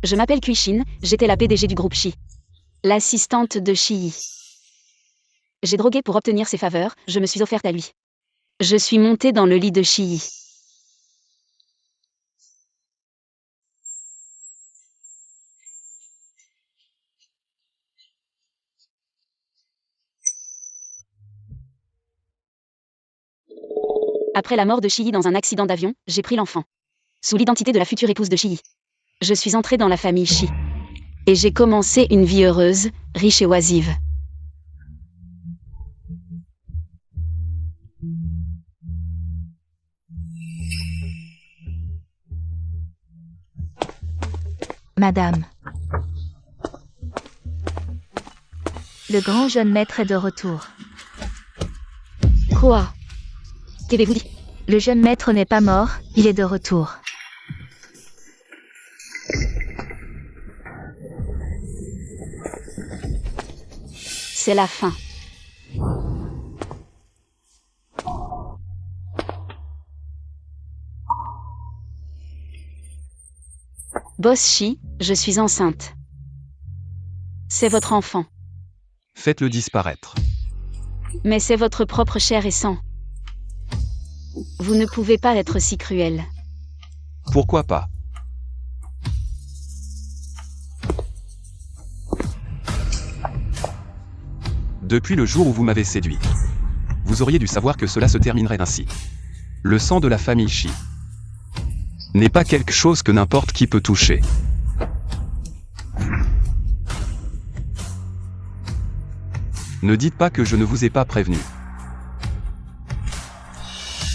Je m'appelle Kuishin, j'étais la PDG du groupe Shi. L'assistante de Shi. J'ai drogué pour obtenir ses faveurs, je me suis offerte à lui. Je suis montée dans le lit de Shi. Après la mort de Shi dans un accident d'avion, j'ai pris l'enfant. Sous l'identité de la future épouse de Shi. Je suis entrée dans la famille Shi. Et j'ai commencé une vie heureuse, riche et oisive. Madame. Le grand jeune maître est de retour. Quoi? Qu'avez-vous dit? Le jeune maître n'est pas mort, il est de retour. C'est la fin. Boss Shi, je suis enceinte. C'est votre enfant. Faites-le disparaître. Mais c'est votre propre chair et sang. Vous ne pouvez pas être si cruel. Pourquoi pas? Depuis le jour où vous m'avez séduit, vous auriez dû savoir que cela se terminerait ainsi. Le sang de la famille Shi n'est pas quelque chose que n'importe qui peut toucher. Ne dites pas que je ne vous ai pas prévenu.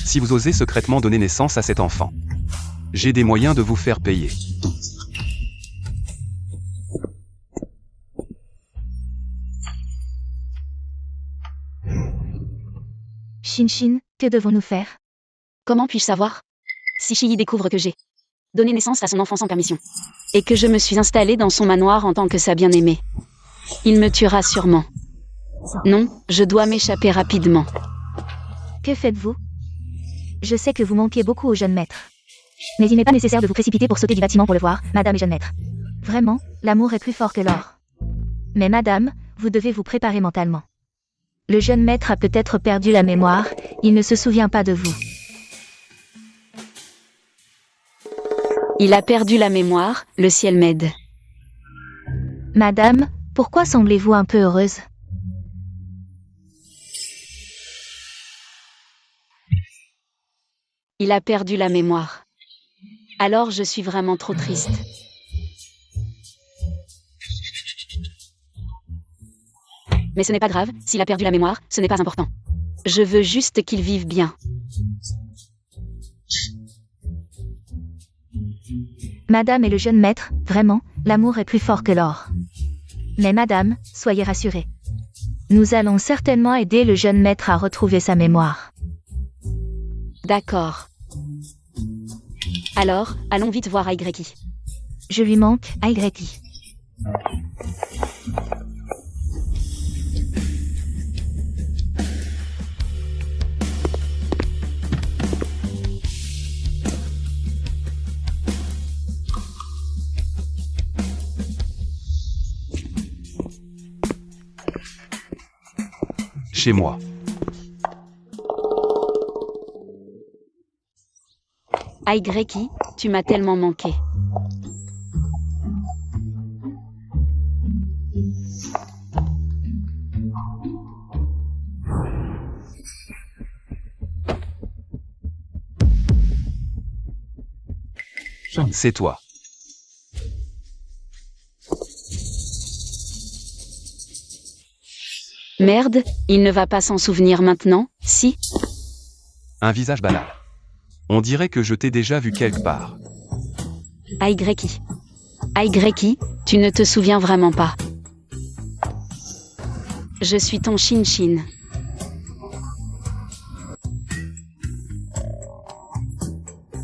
Si vous osez secrètement donner naissance à cet enfant, j'ai des moyens de vous faire payer. Shin, que devons-nous faire? Comment puis-je savoir? Si Shi découvre que j'ai donné naissance à son enfant sans permission, et que je me suis installée dans son manoir en tant que sa bien-aimée, il me tuera sûrement. Non, je dois m'échapper rapidement. Que faites-vous? Je sais que vous manquiez beaucoup au jeune maître. Mais il n'est pas nécessaire de vous précipiter pour sauter du bâtiment pour le voir, madame et jeune maître. Vraiment, l'amour est plus fort que l'or. Mais madame, vous devez vous préparer mentalement. Le jeune maître a peut-être perdu la mémoire, il ne se souvient pas de vous. Il a perdu la mémoire, le ciel m'aide. Madame, pourquoi semblez-vous un peu heureuse? Il a perdu la mémoire. Alors je suis vraiment trop triste. Mais ce n'est pas grave, s'il a perdu la mémoire, ce n'est pas important. Je veux juste qu'il vive bien. Madame et le jeune maître, vraiment, l'amour est plus fort que l'or. Mais madame, soyez rassurée. Nous allons certainement aider le jeune maître à retrouver sa mémoire. D'accord. Alors, allons vite voir Aigreki. Je lui manque, Aigreki. Chez moi. Aigreki, tu m'as tellement manqué. C'est toi. Merde, il ne va pas s'en souvenir maintenant, si? Un visage banal. On dirait que je t'ai déjà vu quelque part. Aigreki. Aigreki, tu ne te souviens vraiment pas. Je suis ton Shin.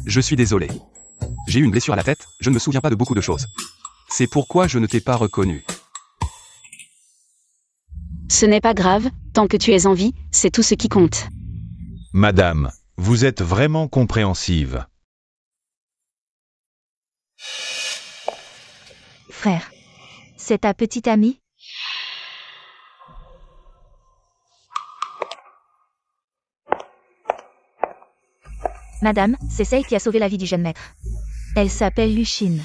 Je suis désolé. J'ai eu une blessure à la tête, je ne me souviens pas de beaucoup de choses. C'est pourquoi je ne t'ai pas reconnu. Ce n'est pas grave, tant que tu es en vie, c'est tout ce qui compte. Madame, vous êtes vraiment compréhensive. Frère. C'est ta petite amie? Madame, c'est celle qui a sauvé la vie du jeune maître. Elle s'appelle Luchine.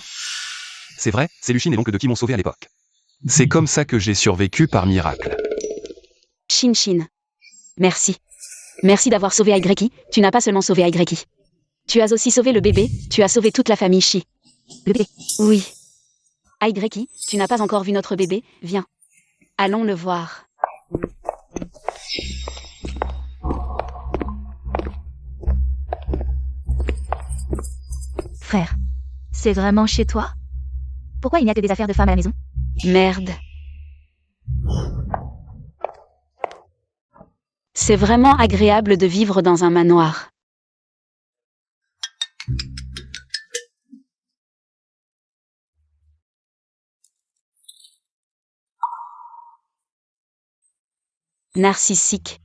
C'est vrai, c'est Luchine et l'oncle de qui m'ont sauvé à l'époque. C'est comme ça que j'ai survécu par miracle. Shin Shin. Merci. Merci d'avoir sauvé Aigreki. Tu n'as pas seulement sauvé Aigreki. Tu as aussi sauvé le bébé, tu as sauvé toute la famille Shi. Le bébé. Oui. Aigreki, tu n'as pas encore vu notre bébé, viens. Allons le voir. Frère. C'est vraiment chez toi? Pourquoi il n'y a que des affaires de femmes à la maison? Merde. C'est vraiment agréable de vivre dans un manoir. Narcissique.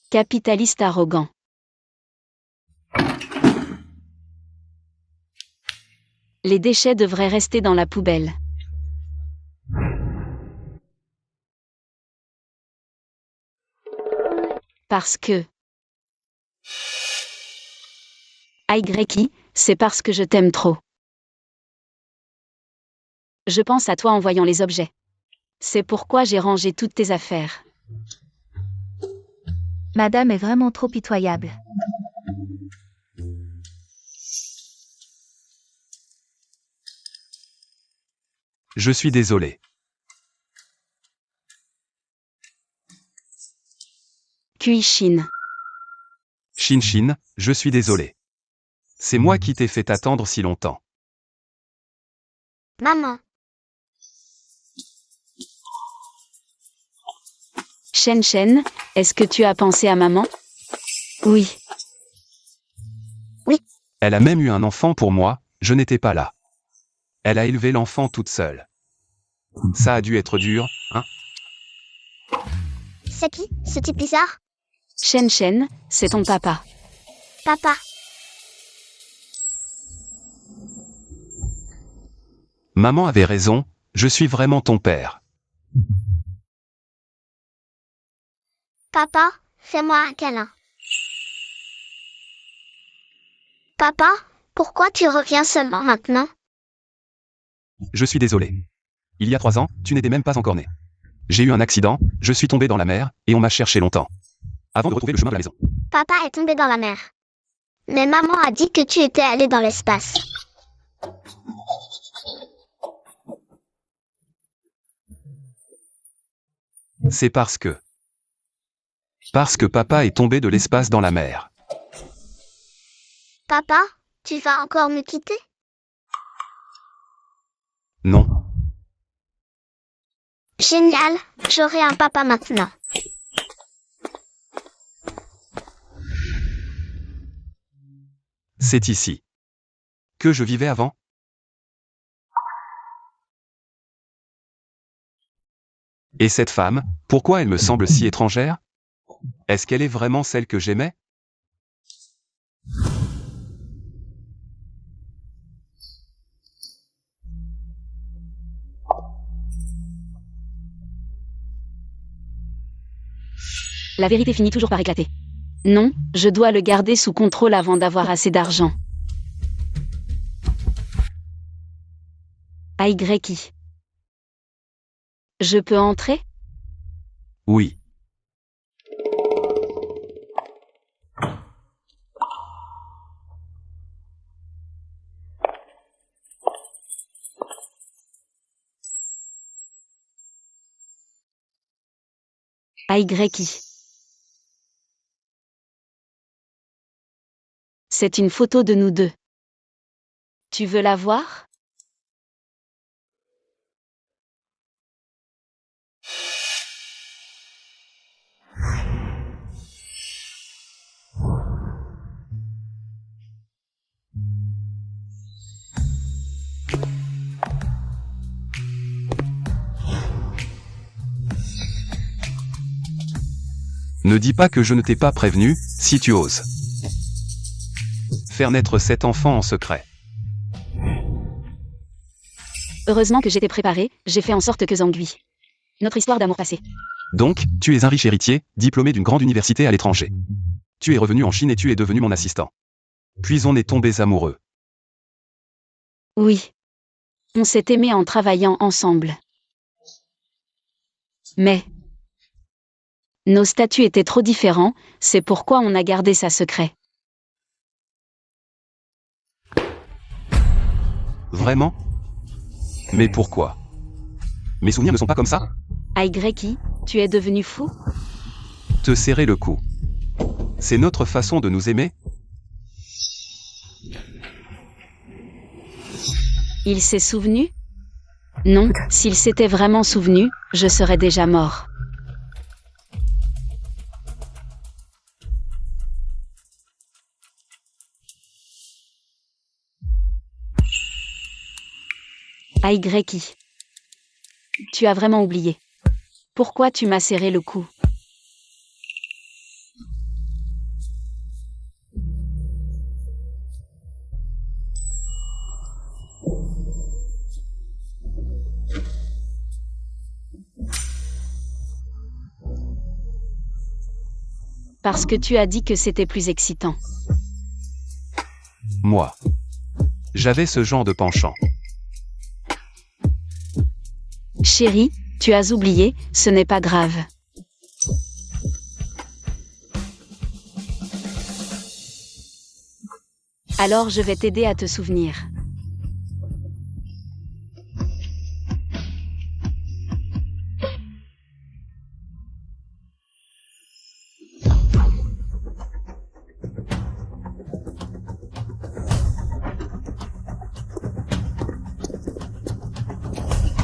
Capitaliste arrogant. Les déchets devraient rester dans la poubelle. Parce que... Aigreki, c'est parce que je t'aime trop. Je pense à toi en voyant les objets. C'est pourquoi j'ai rangé toutes tes affaires. Madame est vraiment trop pitoyable. Je suis désolé. Kuishin. Shin Shin, je suis désolé. C'est moi qui t'ai fait attendre si longtemps. Maman. Shen Shen, est-ce que tu as pensé à maman? Oui. Elle a même eu un enfant pour moi, je n'étais pas là. Elle a élevé l'enfant toute seule. Ça a dû être dur, hein? C'est qui, ce type bizarre? Shen Shen, c'est ton papa. Papa. Maman avait raison, je suis vraiment ton père. Papa, fais-moi un câlin. Papa, pourquoi tu reviens seulement maintenant? Je suis désolé. Il y a 3 ans, tu n'étais même pas encore né. J'ai eu un accident, je suis tombé dans la mer, et on m'a cherché longtemps. Avant de retrouver le chemin de la maison. Papa est tombé dans la mer. Mais maman a dit que tu étais allé dans l'espace. C'est parce que papa est tombé de l'espace dans la mer. Papa, tu vas encore me quitter? Non. Génial, j'aurai un papa maintenant. C'est ici. Que je vivais avant? Et cette femme, pourquoi elle me semble si étrangère? Est-ce qu'elle est vraiment celle que j'aimais? La vérité finit toujours par éclater. Non, je dois le garder sous contrôle avant d'avoir assez d'argent. Aigreki. Je peux entrer? Oui. Aigreki. C'est une photo de nous deux. Tu veux la voir? Ne dis pas que je ne t'ai pas prévenu, si tu oses. Faire naître cet enfant en secret. Heureusement que j'étais préparée, j'ai fait en sorte que Zangui. Notre histoire d'amour passée. Donc, tu es un riche héritier, diplômé d'une grande université à l'étranger. Tu es revenu en Chine et tu es devenu mon assistant. Puis on est tombés amoureux. Oui. On s'est aimé en travaillant ensemble. Mais nos statuts étaient trop différents, c'est pourquoi on a gardé ça secret. Vraiment? Mais pourquoi? Mes souvenirs ne sont pas comme ça? Aigreki, tu es devenu fou? Te serrer le cou. C'est notre façon de nous aimer? Il s'est souvenu? Non, s'il s'était vraiment souvenu, je serais déjà mort. Aigreki. Tu as vraiment oublié. Pourquoi tu m'as serré le cou? Parce que tu as dit que c'était plus excitant. Moi. J'avais ce genre de penchant. Chérie, tu as oublié, ce n'est pas grave. Alors je vais t'aider à te souvenir.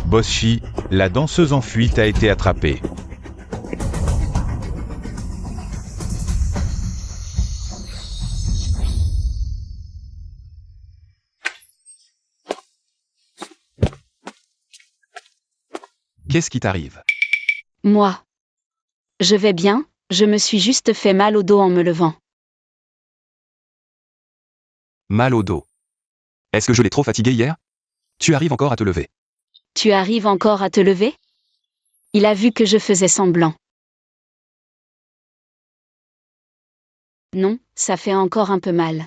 Boss Shi, la danseuse en fuite a été attrapée. Qu'est-ce qui t'arrive? Moi. Je vais bien, je me suis juste fait mal au dos en me levant. Mal au dos. Est-ce que je l'ai trop fatigué hier? Tu arrives encore à te lever. Tu arrives encore à te lever? Il a vu que je faisais semblant. Non, ça fait encore un peu mal.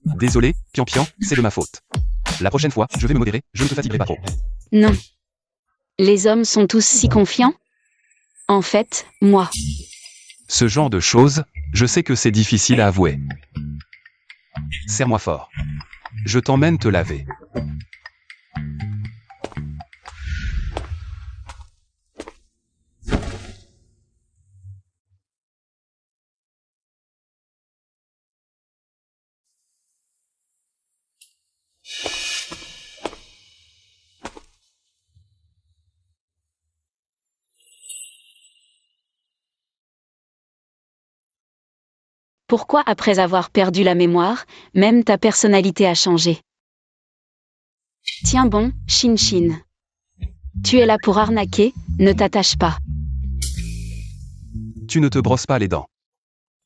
Désolé, Pian, c'est de ma faute. La prochaine fois, je vais me modérer, je ne te fatiguerai pas trop. Non. Les hommes sont tous si confiants? En fait, moi. Ce genre de choses, je sais que c'est difficile à avouer. Serre-moi fort. Je t'emmène te laver. Pourquoi après avoir perdu la mémoire, même ta personnalité a changé? Tiens bon, Shin. Tu es là pour arnaquer, ne t'attache pas. Tu ne te brosses pas les dents.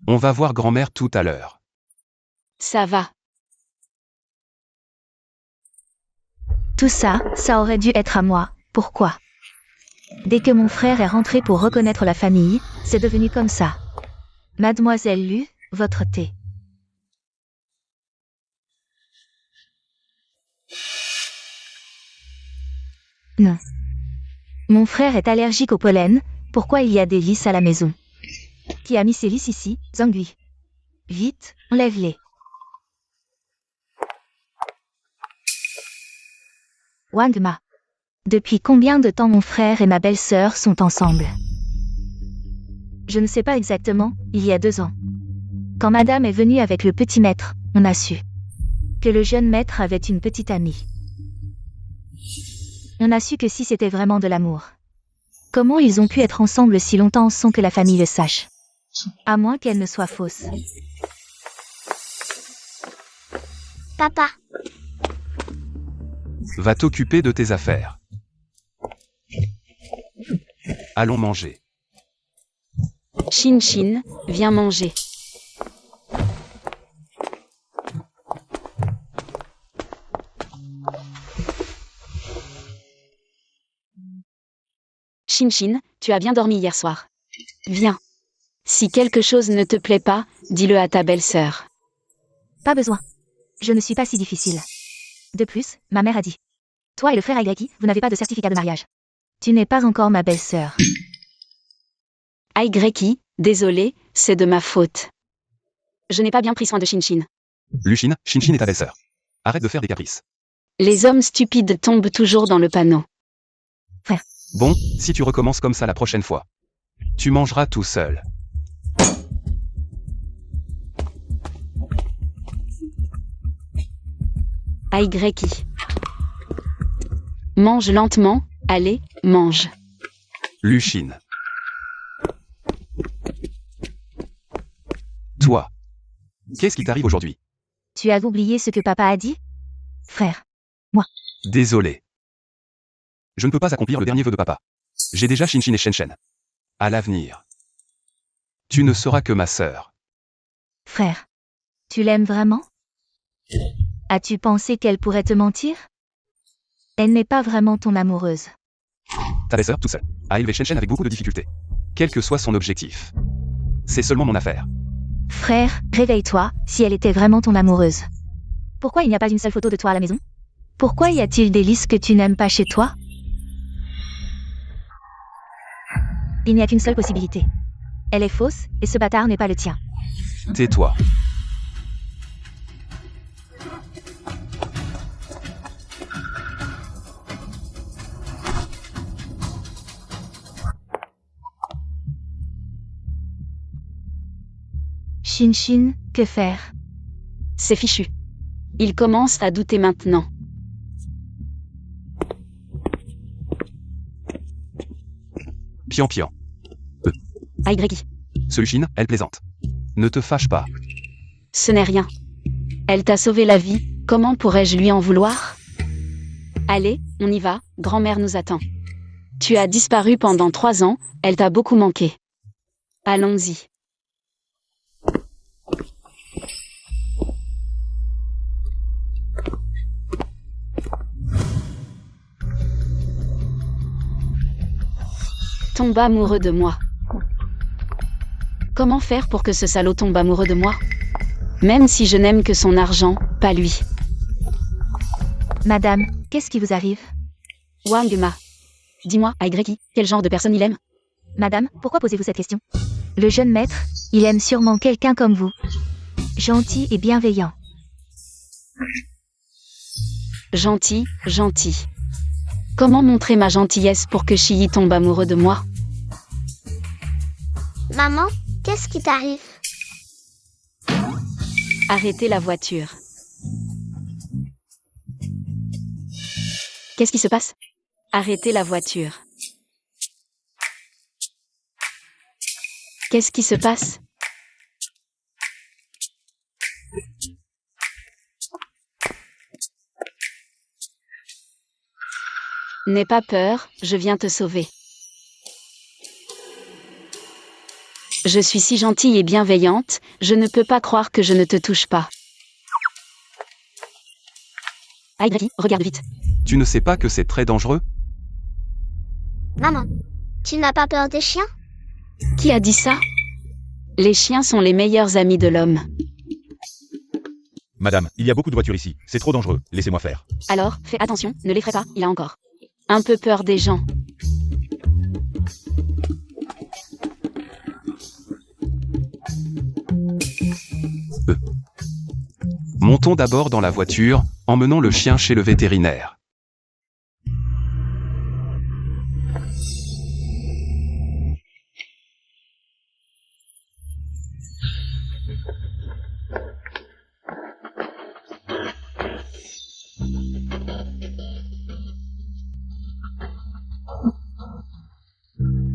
On va voir grand-mère tout à l'heure. Ça va. Tout ça, ça aurait dû être à moi. Pourquoi? Dès que mon frère est rentré pour reconnaître la famille, c'est devenu comme ça. Mademoiselle Lu, votre thé. Non. Mon frère est allergique au pollen, pourquoi il y a des lys à la maison? Qui a mis ces lys ici, Zangui? Vite, enlève-les. Wangma. Depuis combien de temps mon frère et ma belle-sœur sont ensemble? Je ne sais pas exactement, il y a 2 ans. Quand madame est venue avec le petit maître, on a su que le jeune maître avait une petite amie. On a su que si c'était vraiment de l'amour. Comment ils ont pu être ensemble si longtemps sans que la famille le sache? À moins qu'elle ne soit fausse. Papa, Va t'occuper de tes affaires. Allons manger. Shin Shin, viens manger. Shin Shin, tu as bien dormi hier soir. Viens. Si quelque chose ne te plaît pas, dis-le à ta belle-sœur. Pas besoin. Je ne suis pas si difficile. De plus, ma mère a dit. Toi et le frère Aigaki, vous n'avez pas de certificat de mariage. Tu n'es pas encore ma belle-sœur. Aigreki, désolé, c'est de ma faute. Je n'ai pas bien pris soin de Shin Shin. Luchin, Shin Shin est ta belle-sœur. Arrête de faire des caprices. Les hommes stupides tombent toujours dans le panneau. Bon, si tu recommences comme ça la prochaine fois, tu mangeras tout seul. Aigreki. Mange lentement, allez, mange. Luchin. Toi. Qu'est-ce qui t'arrive aujourd'hui? Tu as oublié ce que papa a dit? Frère. Désolé. Je ne peux pas accomplir le dernier vœu de papa. J'ai déjà Shin Shin et Shen Shen. À l'avenir. Tu ne seras que ma sœur. Frère. Tu l'aimes vraiment? As-tu pensé qu'elle pourrait te mentir? Elle n'est pas vraiment ton amoureuse. Ta belle-sœur, tout seul, a élevé Shen Shen avec beaucoup de difficultés. Quel que soit son objectif. C'est seulement mon affaire. Frère, réveille-toi, si elle était vraiment ton amoureuse. Pourquoi il n'y a pas une seule photo de toi à la maison? Pourquoi y a-t-il des listes que tu n'aimes pas chez toi? Il n'y a qu'une seule possibilité. Elle est fausse, et ce bâtard n'est pas le tien. Tais-toi. Shin Shin, que faire? C'est fichu. Il commence à douter maintenant. Pian pian. Aigreki. Ce Luchin, elle plaisante. Ne te fâche pas. Ce n'est rien. Elle t'a sauvé la vie, comment pourrais-je lui en vouloir? Allez, on y va, grand-mère nous attend. Tu as disparu pendant 3 ans, elle t'a beaucoup manqué. Allons-y. Tombe amoureux de moi. Comment faire pour que ce salaud tombe amoureux de moi? Même si je n'aime que son argent, pas lui. Madame, qu'est-ce qui vous arrive? Wangma. Dis-moi, Aigreki, quel genre de personne il aime? Madame, pourquoi posez-vous cette question? Le jeune maître, il aime sûrement quelqu'un comme vous. Gentil et bienveillant. Gentil, gentil. Comment montrer ma gentillesse pour que Shiyi tombe amoureux de moi? Maman, qu'est-ce qui t'arrive? Arrêtez la voiture. Qu'est-ce qui se passe? Arrêtez la voiture. Qu'est-ce qui se passe? N'aie pas peur, je viens te sauver. Je suis si gentille et bienveillante, je ne peux pas croire que je ne te touche pas. Aigreki, regarde vite. Tu ne sais pas que c'est très dangereux? Maman, tu n'as pas peur des chiens? Qui a dit ça? Les chiens sont les meilleurs amis de l'homme. Madame, il y a beaucoup de voitures ici. C'est trop dangereux. Laissez-moi faire. Alors, fais attention, ne l'effraie pas, il a encore un peu peur des gens. Montons d'abord dans la voiture, emmenons le chien chez le vétérinaire.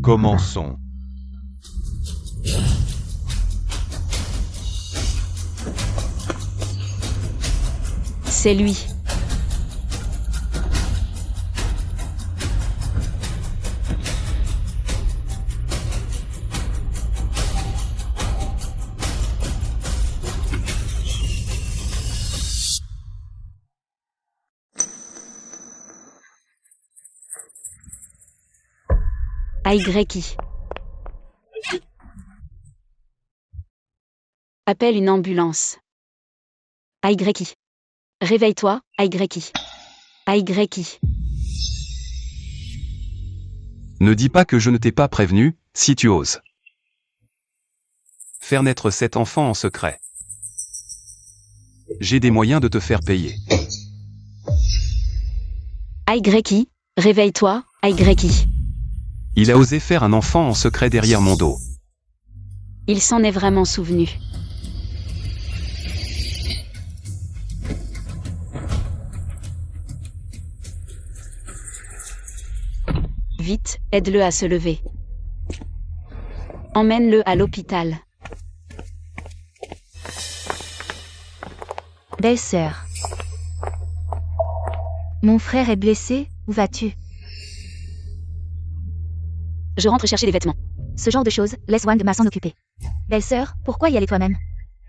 Commençons. C'est lui. AYI. Appelle une ambulance. AYI. Réveille-toi, AYI. AYI. Ne dis pas que je ne t'ai pas prévenu, si tu oses. Faire naître cet enfant en secret. J'ai des moyens de te faire payer. AYI. Réveille-toi, AYI. Il a osé faire un enfant en secret derrière mon dos. Il s'en est vraiment souvenu. Vite, aide-le à se lever. Emmène-le à l'hôpital. Belle-sœur. Mon frère est blessé, où vas-tu? Je rentre chercher des vêtements. Ce genre de choses, laisse Wang Ma s'en occuper. Belle-sœur, pourquoi y aller toi-même?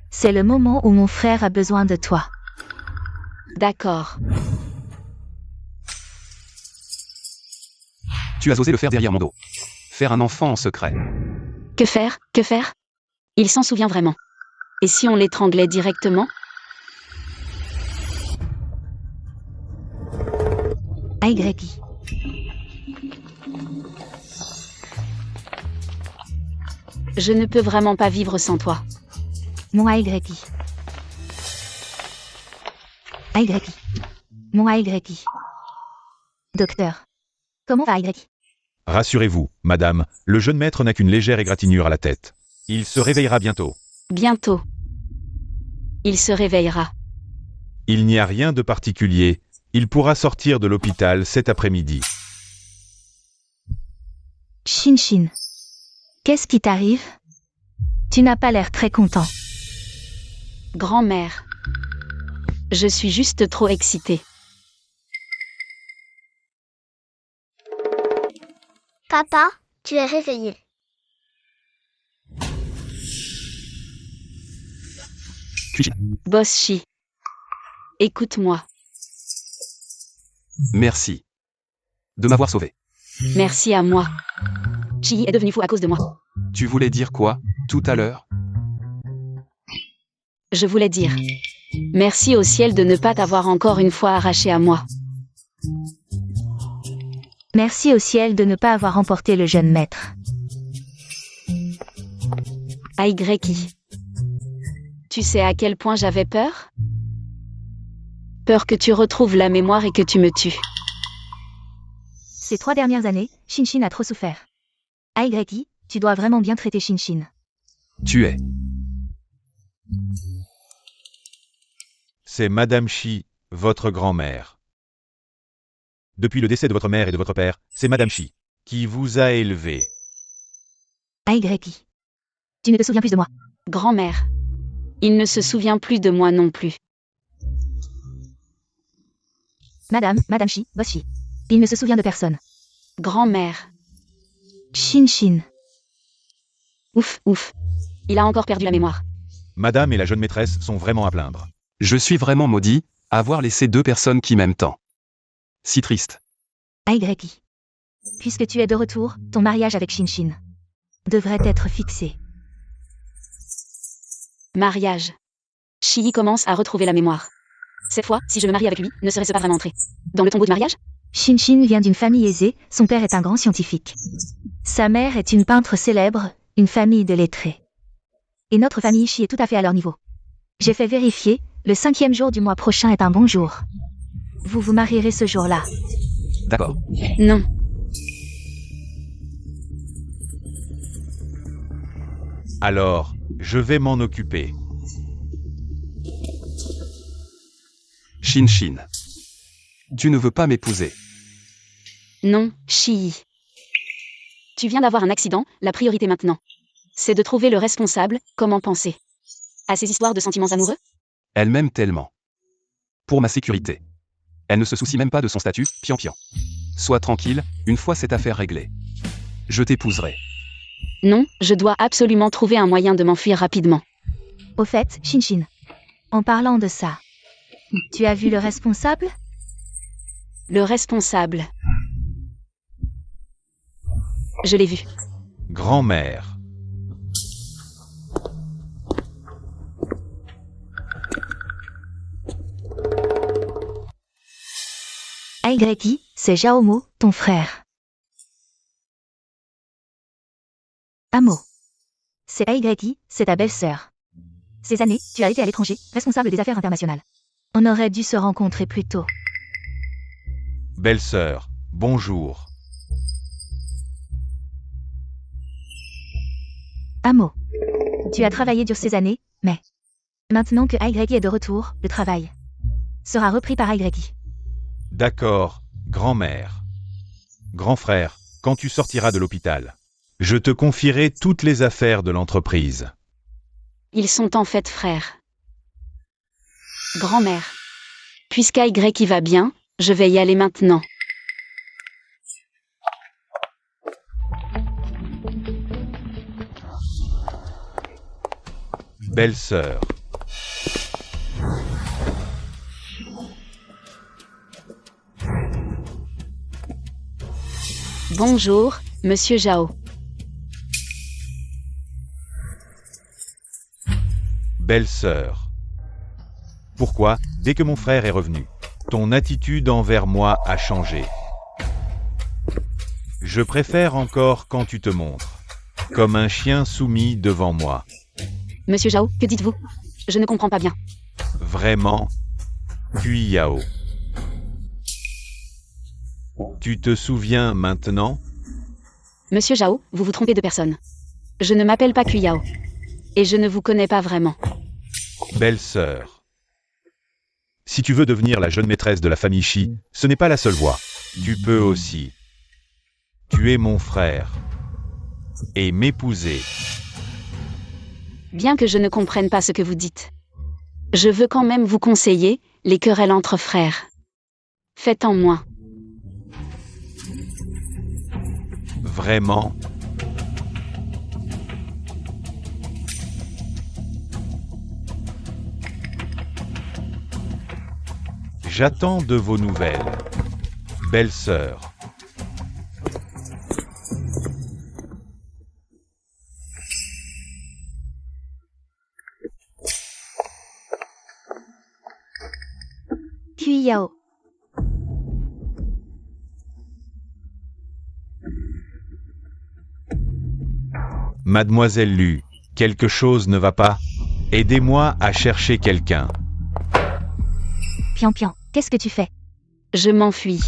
C'est le moment où mon frère a besoin de toi. D'accord. Tu as osé le faire derrière mon dos. Faire un enfant en secret. Que faire? Que faire? Il s'en souvient vraiment. Et si on l'étranglait directement? AYI. Je ne peux vraiment pas vivre sans toi. Mon AYI. AYI. Mon AYI. Docteur. Comment va AYI? Rassurez-vous, madame, le jeune maître n'a qu'une légère égratignure à la tête. Il se réveillera bientôt. Bientôt. Il se réveillera. Il n'y a rien de particulier. Il pourra sortir de l'hôpital cet après-midi. Shin. Qu'est-ce qui t'arrive? Tu n'as pas l'air très content. Grand-mère. Je suis juste trop excitée. Papa, tu es réveillé. Boss Chi. Écoute-moi. Merci. De m'avoir sauvé. Merci à moi. Chi est devenu fou à cause de moi. Tu voulais dire quoi, tout à l'heure? Je voulais dire. Merci au ciel de ne pas t'avoir encore une fois arraché à moi. Merci au ciel de ne pas avoir emporté le jeune maître. AYI. Tu sais à quel point j'avais peur? Peur que tu retrouves la mémoire et que tu me tues. Ces 3 dernières années, Shin a trop souffert. AYI, tu dois vraiment bien traiter Shin. Tu es. C'est Madame Shi, votre grand-mère. Depuis le décès de votre mère et de votre père, c'est Madame Shi qui vous a élevé. AYI. Tu ne te souviens plus de moi. Grand-mère. Il ne se souvient plus de moi non plus. Madame Shi, Boss Shi. Il ne se souvient de personne. Grand-mère. Shin. Ouf. Il a encore perdu la mémoire. Madame et la jeune maîtresse sont vraiment à plaindre. Je suis vraiment maudit, avoir laissé 2 personnes qui m'aiment tant. Si triste. AYI. Puisque tu es de retour, ton mariage avec Shin devrait être fixé. Mariage. Chi commence à retrouver la mémoire. Cette fois, si je me marie avec lui, ne serait-ce pas vraiment entrer dans le tombeau de mariage? Shin vient d'une famille aisée, son père est un grand scientifique. Sa mère est une peintre célèbre, une famille de lettrés. Et notre famille Shi est tout à fait à leur niveau. J'ai fait vérifier, le 5e jour du mois prochain est un bon jour. Vous vous marierez ce jour-là. D'accord. Non. Alors, je vais m'en occuper. Shin. Tu ne veux pas m'épouser. Non, Chi. Tu viens d'avoir un accident, la priorité maintenant. C'est de trouver le responsable, comment penser? À ces histoires de sentiments amoureux? Elle m'aime tellement. Pour ma sécurité. Elle ne se soucie même pas de son statut, pian. Sois tranquille, une fois cette affaire réglée. Je t'épouserai. Non, je dois absolument trouver un moyen de m'enfuir rapidement. Au fait, Shin. En parlant de ça, tu as vu le responsable? Le responsable. Je l'ai vu. Grand-mère. Aigreki, c'est Jaomo, ton frère. Amo. C'est Aigreki, c'est ta belle-sœur. Ces années, tu as été à l'étranger, responsable des affaires internationales. On aurait dû se rencontrer plus tôt. Belle-sœur, bonjour. Amo. Tu as travaillé dur ces années, mais... Maintenant que Aigreki est de retour, le travail sera repris par Aigreki. D'accord, grand-mère. Grand frère, quand tu sortiras de l'hôpital, je te confierai toutes les affaires de l'entreprise. Ils sont en fait frères. Grand-mère. Puisqu'Y va bien, je vais y aller maintenant. Belle-sœur. Bonjour, Monsieur Zhao. Belle-sœur. Pourquoi, dès que mon frère est revenu, ton attitude envers moi a changé? Je préfère encore quand tu te montres, comme un chien soumis devant moi. Monsieur Zhao, que dites-vous? Je ne comprends pas bien. Vraiment? Puis Yao. Tu te souviens maintenant? Monsieur Zhao, vous vous trompez de personne. Je ne m'appelle pas Kuyao. Et je ne vous connais pas vraiment. Belle-sœur. Si tu veux devenir la jeune maîtresse de la famille Shi, ce n'est pas la seule voie. Tu peux aussi. Tu es mon frère. Et m'épouser. Bien que je ne comprenne pas ce que vous dites. Je veux quand même vous conseiller, les querelles entre frères. Faites en moins. Vraiment? J'attends de vos nouvelles. Belle-sœur. Kuyao. Mademoiselle Lu, quelque chose ne va pas? Aidez-moi à chercher quelqu'un. Pian Pian, qu'est-ce que tu fais? Je m'enfuis.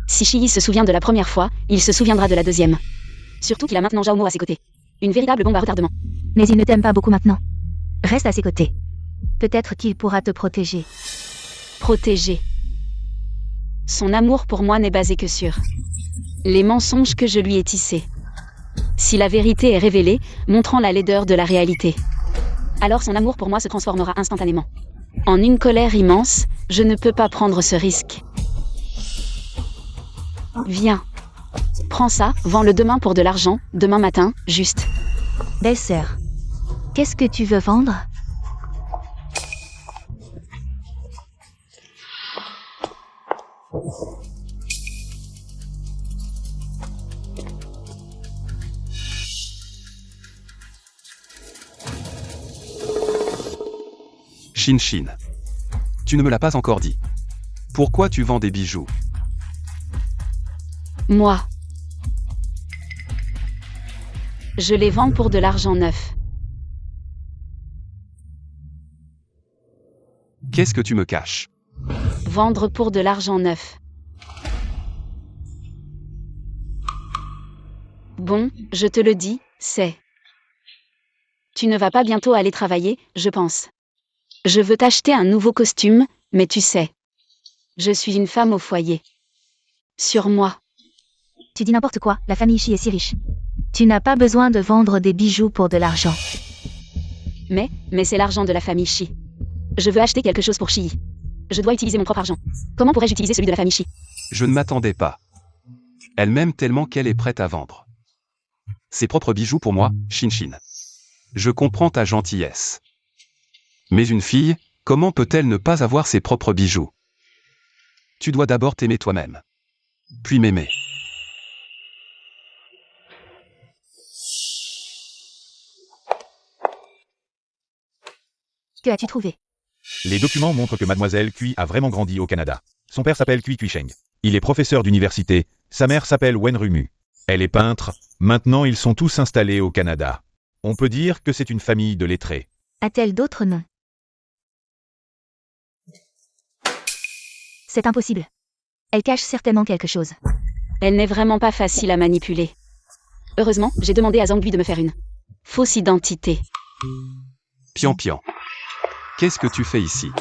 Si Shi se souvient de la première fois, il se souviendra de la deuxième. Surtout qu'il a maintenant Zhao Mo à ses côtés. Une véritable bombe à retardement. Mais il ne t'aime pas beaucoup maintenant. Reste à ses côtés. Peut-être qu'il pourra te protéger. Protégé. Son amour pour moi n'est basé que sur les mensonges que je lui ai tissés. Si la vérité est révélée, montrant la laideur de la réalité, alors son amour pour moi se transformera instantanément. En une colère immense, je ne peux pas prendre ce risque. Viens. Prends ça, vends-le demain pour de l'argent, demain matin, juste. Belle-sœur. Qu'est-ce que tu veux vendre? Shin Shin. Tu ne me l'as pas encore dit. Pourquoi tu vends des bijoux? Moi. Je les vends pour de l'argent neuf. Qu'est-ce que tu me caches? Vendre pour de l'argent neuf. Bon, je te le dis, c'est... Tu ne vas pas bientôt aller travailler, je pense. Je veux t'acheter un nouveau costume, mais tu sais. Je suis une femme au foyer. Sur moi. Tu dis n'importe quoi, la famille Shi est si riche. Tu n'as pas besoin de vendre des bijoux pour de l'argent. Mais c'est l'argent de la famille Shi. Je veux acheter quelque chose pour Shi. Je dois utiliser mon propre argent. Comment pourrais-je utiliser celui de la famille Shi? Je ne m'attendais pas. Elle m'aime tellement qu'elle est prête à vendre ses propres bijoux pour moi, Shin Shin. Je comprends ta gentillesse. Mais une fille, comment peut-elle ne pas avoir ses propres bijoux? Tu dois d'abord t'aimer toi-même. Puis m'aimer. Que as-tu trouvé? Les documents montrent que Mademoiselle Cui a vraiment grandi au Canada. Son père s'appelle Cui Cheng. Il est professeur d'université. Sa mère s'appelle Wen Rumu. Elle est peintre. Maintenant, ils sont tous installés au Canada. On peut dire que c'est une famille de lettrés. A-t-elle d'autres noms? C'est impossible. Elle cache certainement quelque chose. Elle n'est vraiment pas facile à manipuler. Heureusement, j'ai demandé à Zhang Gui de me faire une fausse identité. Pian Pian. Qu'est-ce que tu fais ici?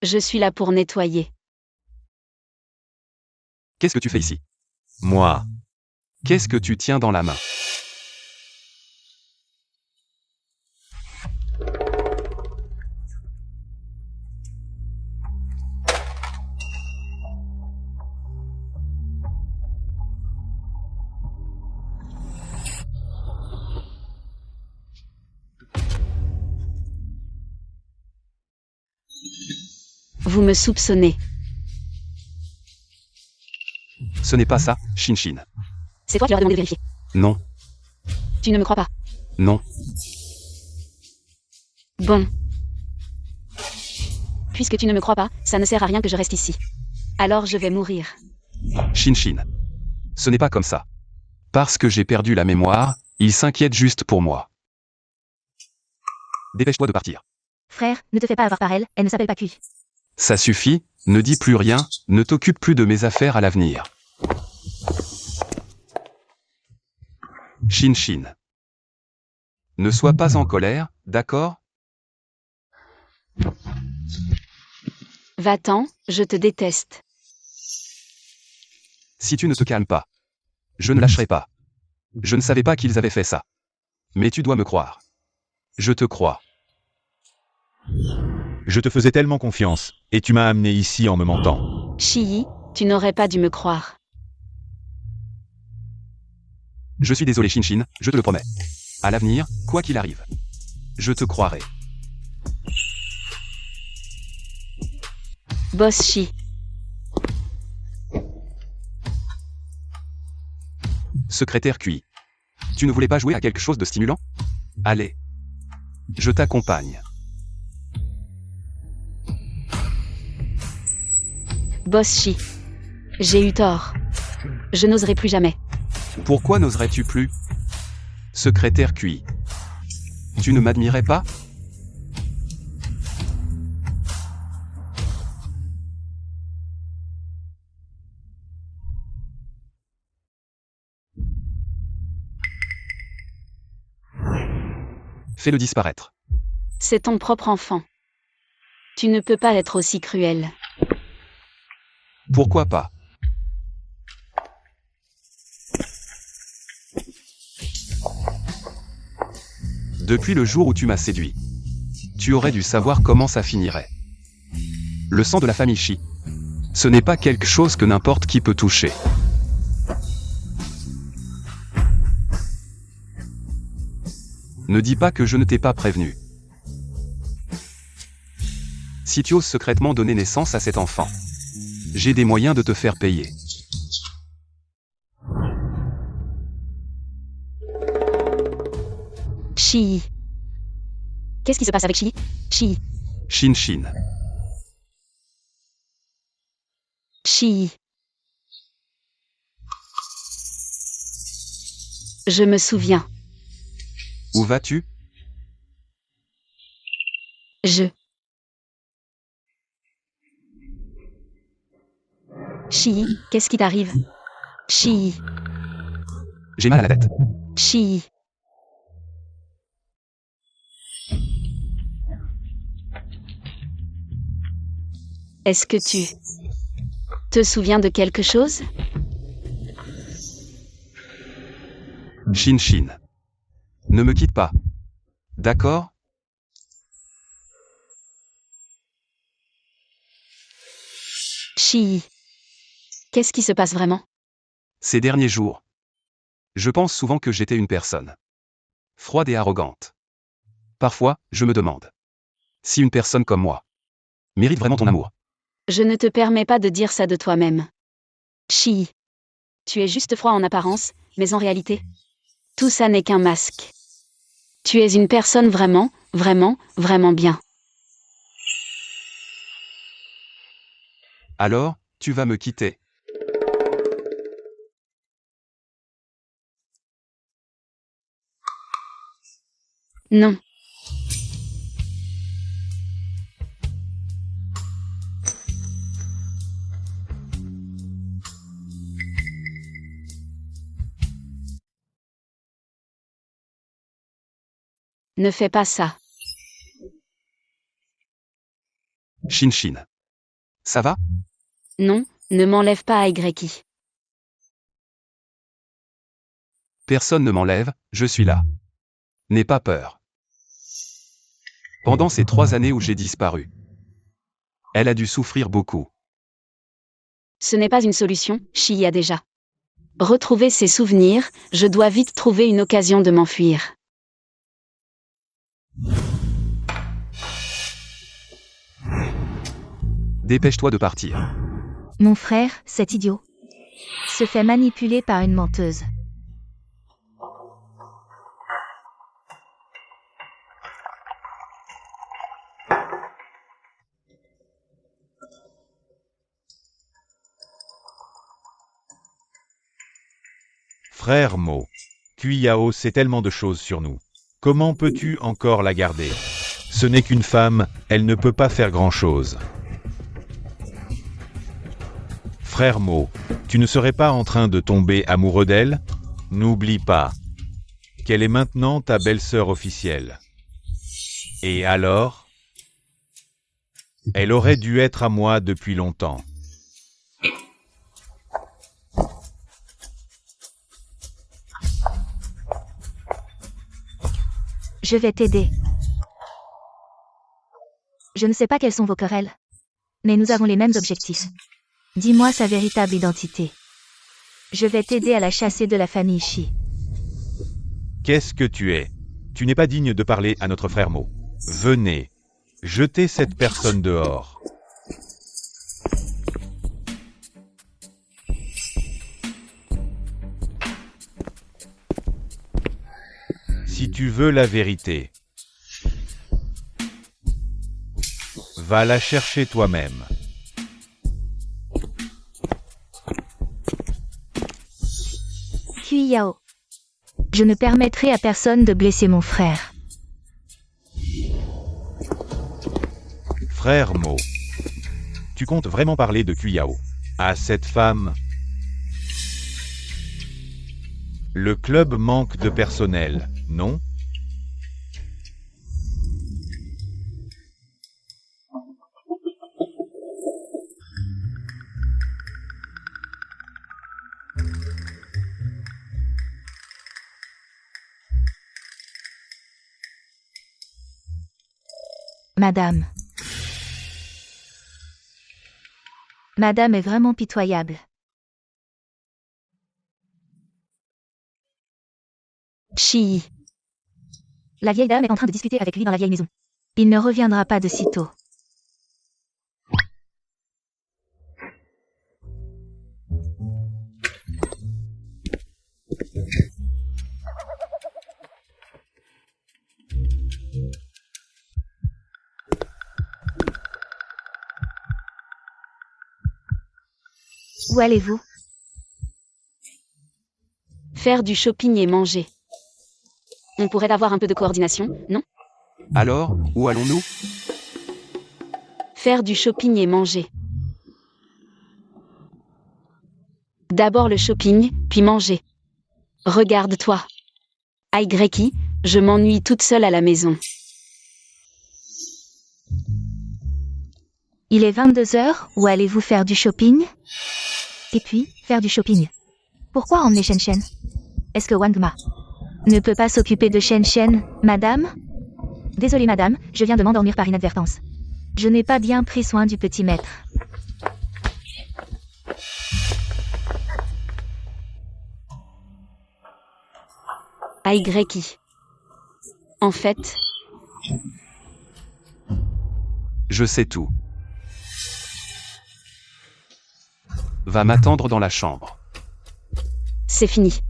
Je suis là pour nettoyer. Qu'est-ce que tu fais ici? Moi. Qu'est-ce que tu tiens dans la main? Vous me soupçonnez. Ce n'est pas ça, Shin. C'est toi qui leur as demandé de vérifier. Non, Tu ne me crois pas. non. Bon. Puisque tu ne me crois pas, ça ne sert à rien que je reste ici. Alors je vais mourir. Shin. Ce n'est pas comme ça. Parce que j'ai perdu la mémoire, il s'inquiète juste pour moi. Dépêche-toi de partir. Frère, ne te fais pas avoir par elle, elle ne s'appelle pas Cui. Ça suffit, ne dis plus rien, ne t'occupe plus de mes affaires à l'avenir. Shin. Ne sois pas en colère, d'accord? Va-t'en, je te déteste. Si tu ne te calmes pas, je ne lâcherai pas. Je ne savais pas qu'ils avaient fait ça. Mais tu dois me croire. Je te crois. Je te faisais tellement confiance, et tu m'as amené ici en me mentant. Shiyi, tu n'aurais pas dû me croire. Je suis désolé Shin, je te le promets. À l'avenir, quoi qu'il arrive, je te croirai. Boss Shi. Secrétaire Cui. Tu ne voulais pas jouer à quelque chose de stimulant? Allez. Je t'accompagne. Boss Shi. J'ai eu tort. Je n'oserai plus jamais. Pourquoi n'oserais-tu plus? Secrétaire Cui. Tu ne m'admirais pas? Fais-le disparaître. C'est ton propre enfant. Tu ne peux pas être aussi cruel. Pourquoi pas? Depuis le jour où tu m'as séduit, tu aurais dû savoir comment ça finirait. Le sang de la famille Shi, ce n'est pas quelque chose que n'importe qui peut toucher. Ne dis pas que je ne t'ai pas prévenu. Si tu oses secrètement donner naissance à cet enfant, j'ai des moyens de te faire payer. Shiyi. Qu'est-ce qui se passe avec Shiyi? Shiyi. Shin. Shiyi. Je me souviens. Où vas-tu? Shiyi, qu'est-ce qui t'arrive? Shiyi. J'ai mal à la tête. Shiyi. Est-ce que tu te souviens de quelque chose? Shin. Ne me quitte pas. D'accord? Shiyi. Qu'est-ce qui se passe vraiment? Ces derniers jours, je pense souvent que j'étais une personne froide et arrogante. Parfois, je me demande si une personne comme moi mérite vraiment ton amour. Je ne te permets pas de dire ça de toi-même. Shiyi. Tu es juste froid en apparence, mais en réalité, tout ça n'est qu'un masque. Tu es une personne vraiment, vraiment, vraiment bien. Alors, tu vas me quitter. Non. Ne fais pas ça. Shinshin. Ça va? Non, ne m'enlève pas à Aigreki. Personne ne m'enlève, je suis là. N'aie pas peur. Pendant ces 3 années où j'ai disparu, elle a dû souffrir beaucoup. Ce n'est pas une solution, Shi a déjà. Retrouver ses souvenirs, je dois vite trouver une occasion de m'enfuir. Dépêche-toi de partir. Mon frère, cet idiot, se fait manipuler par une menteuse. Frère Mo, Kuyao sait tellement de choses sur nous. Comment peux-tu encore la garder? Ce n'est qu'une femme, elle ne peut pas faire grand-chose. Frère Mo, tu ne serais pas en train de tomber amoureux d'elle? N'oublie pas qu'elle est maintenant ta belle-sœur officielle. Et alors? Elle aurait dû être à moi depuis longtemps. Je vais t'aider. Je ne sais pas quelles sont vos querelles, mais nous avons les mêmes objectifs. Dis-moi sa véritable identité. Je vais t'aider à la chasser de la famille Shi. Qu'est-ce que tu es? Tu n'es pas digne de parler à notre frère Mo. Venez, jetez cette personne dehors. Si tu veux la vérité, va la chercher toi-même. Kuyao. Je ne permettrai à personne de blesser mon frère. Frère Mo, tu comptes vraiment parler de Kuyao à cette femme? Le club manque de personnel, non? Madame. Madame est vraiment pitoyable. Shi. La vieille dame est en train de discuter avec lui dans la vieille maison. Il ne reviendra pas de sitôt. Où allez-vous? Faire du shopping et manger. On pourrait avoir un peu de coordination, non? Alors, où allons-nous? Faire du shopping et manger. D'abord le shopping, puis manger. Regarde-toi. Aigreki, je m'ennuie toute seule à la maison. Il est 22h, où allez-vous faire du shopping? Et puis, faire du shopping. Pourquoi emmener Shen Shen? Est-ce que Wangma ne peut pas s'occuper de Shen Shen, madame? Désolée madame, je viens de m'endormir par inadvertance. Je n'ai pas bien pris soin du petit maître. Aigreki. En fait, Je sais tout. Va m'attendre dans la chambre. C'est fini.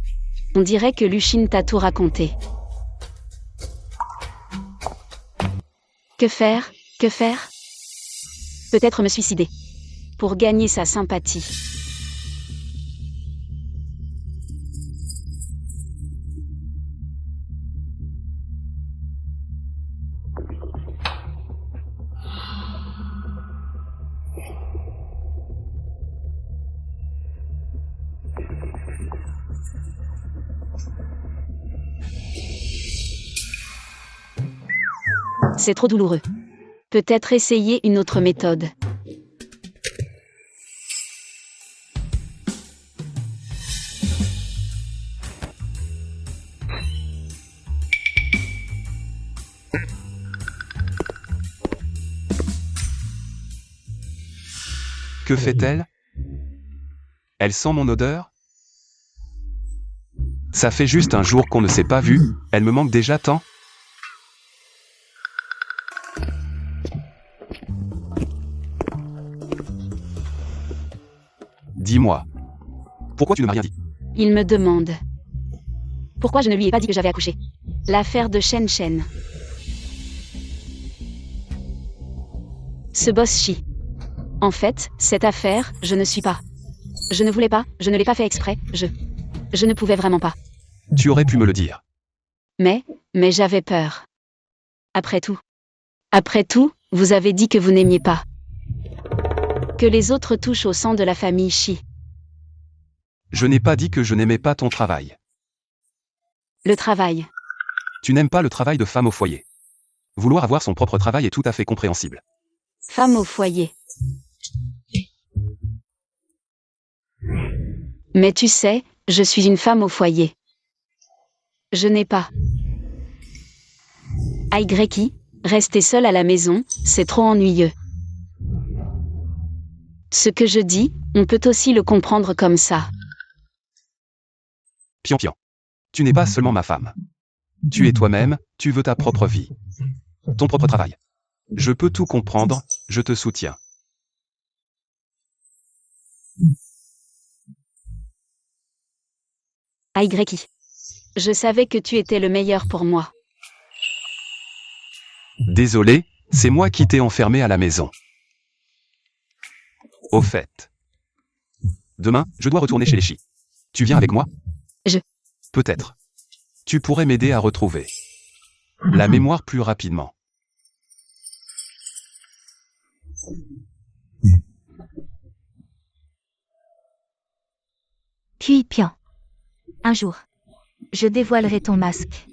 On dirait que Luchin t'a tout raconté. Que faire? Que faire? Peut-être me suicider. Pour gagner sa sympathie. C'est trop douloureux. Peut-être essayer une autre méthode. Que fait-elle? Elle sent mon odeur? Ça fait juste un jour qu'on ne s'est pas vu, elle me manque déjà tant. Dis-moi. Pourquoi tu ne m'as rien dit? Il me demande. Pourquoi je ne lui ai pas dit que j'avais accouché? L'affaire de Shen Shen. Ce boss Shi. En fait, cette affaire, je ne suis pas. Je ne voulais pas, je ne l'ai pas fait exprès, je ne pouvais vraiment pas. Tu aurais pu me le dire. Mais j'avais peur. Après tout, vous avez dit que vous n'aimiez pas. Que les autres touchent au sang de la famille Shi. Je n'ai pas dit que je n'aimais pas ton travail. Le travail. Tu n'aimes pas le travail de femme au foyer. Vouloir avoir son propre travail est tout à fait compréhensible. Femme au foyer. Mais tu sais, je suis une femme au foyer. Je n'ai pas. Aigreki, rester seule à la maison, c'est trop ennuyeux. Ce que je dis, on peut aussi le comprendre comme ça. Pian pian. Tu n'es pas seulement ma femme. Tu es toi-même, tu veux ta propre vie. Ton propre travail. Je peux tout comprendre, je te soutiens. Aigreki. Je savais que tu étais le meilleur pour moi. Désolé, c'est moi qui t'ai enfermé à la maison. Au fait. Demain, je dois retourner chez les Shi. Tu viens avec moi? Peut-être. Tu pourrais m'aider à retrouver la mémoire plus rapidement. Puis Pian. Un jour, je dévoilerai ton masque.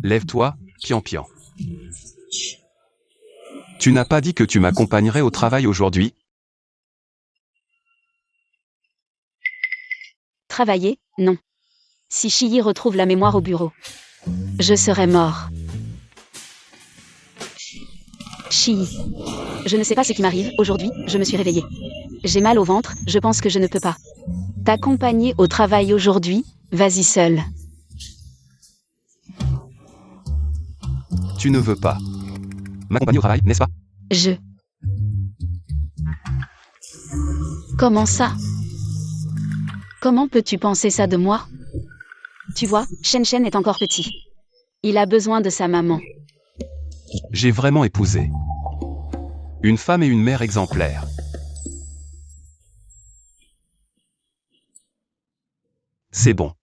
Lève-toi, Pian Pian. Tu n'as pas dit que tu m'accompagnerais au travail aujourd'hui? Travailler? Non. Si Shi retrouve la mémoire au bureau, je serai mort. Shi. Je ne sais pas ce qui m'arrive, aujourd'hui, je me suis réveillée. J'ai mal au ventre, je pense que je ne peux pas t'accompagner au travail aujourd'hui, vas-y seul. Tu ne veux pas m'accompagner au travail, n'est-ce pas? Comment ça? Comment peux-tu penser ça de moi? Tu vois, Shen Shen est encore petit. Il a besoin de sa maman. J'ai vraiment épousé une femme et une mère exemplaires. C'est bon.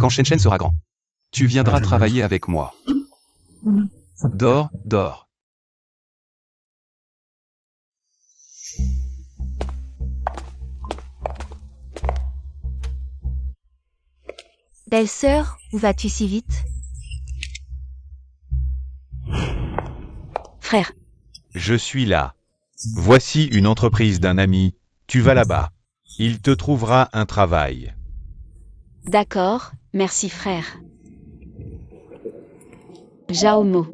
Quand Shen Shen sera grand, tu viendras travailler avec moi. Dors, dors. Belle-sœur, où vas-tu si vite? Frère, Je suis là. Voici une entreprise d'un ami. Tu vas là-bas. Il te trouvera un travail. d'accord, merci frère. Jaomo.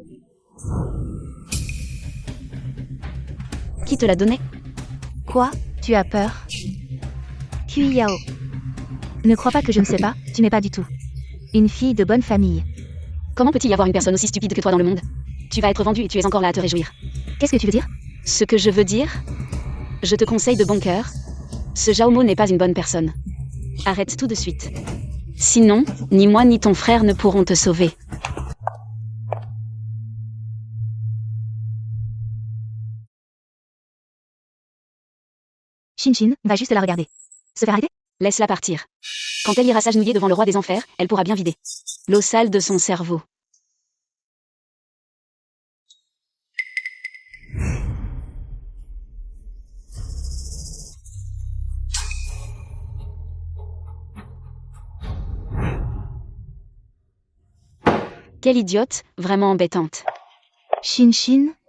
Qui te l'a donné? Quoi? Tu as peur? Kui Yao. Ne crois pas que je ne sais pas, tu n'es pas du tout une fille de bonne famille. Comment peut-il y avoir une personne aussi stupide que toi dans le monde? Tu vas être vendu et tu es encore là à te réjouir. Qu'est-ce que tu veux dire? Ce que je veux dire? Je te conseille de bon cœur. Ce Jaomo n'est pas une bonne personne. Arrête tout de suite. Sinon, ni moi ni ton frère ne pourront te sauver. Shin va juste la regarder. Se faire arrêter? Laisse-la partir. Quand elle ira s'agenouiller devant le roi des enfers, elle pourra bien vider l'eau sale de son cerveau. Quelle idiote, vraiment embêtante. Shin,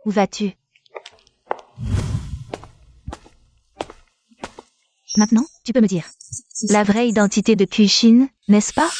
où vas-tu? Maintenant, tu peux me dire. La vraie identité de Kushin, n'est-ce pas?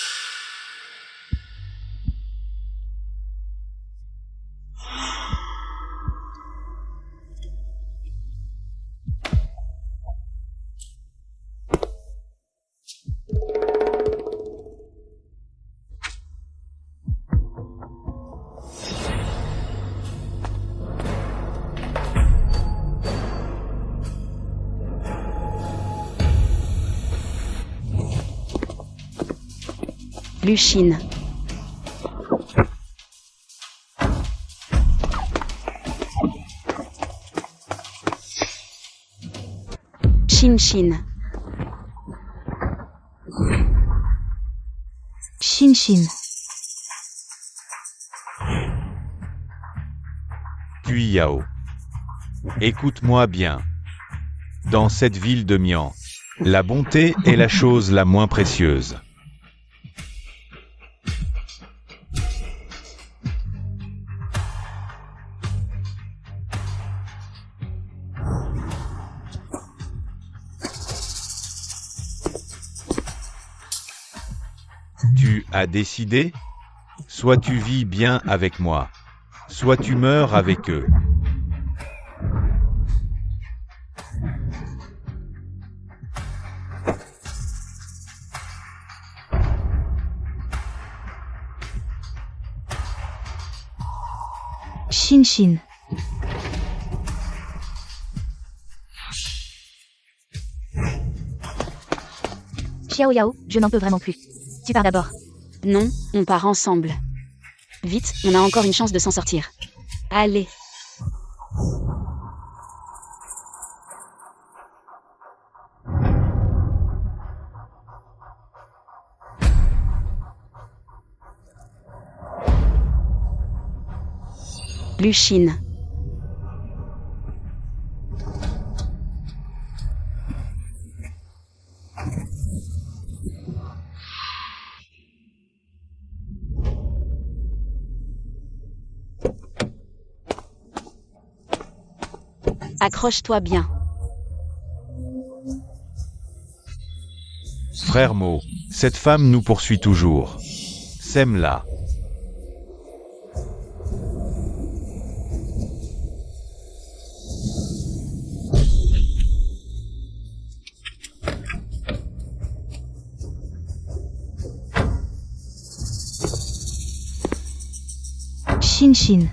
Luchin. Shin. Shin. Puis Yao. Écoute-moi bien. Dans cette ville de Mian, la bonté est la chose la moins précieuse. Tu as décidé? Soit tu vis bien avec moi, soit tu meurs avec eux. Shin. Xiao Yao, je n'en peux vraiment plus. Tu pars d'abord. Non, on part ensemble. Vite, on a encore une chance de s'en sortir. Allez. Luchin. Accroche-toi bien. Frère Mo, cette femme nous poursuit toujours. Sème-la. Shin.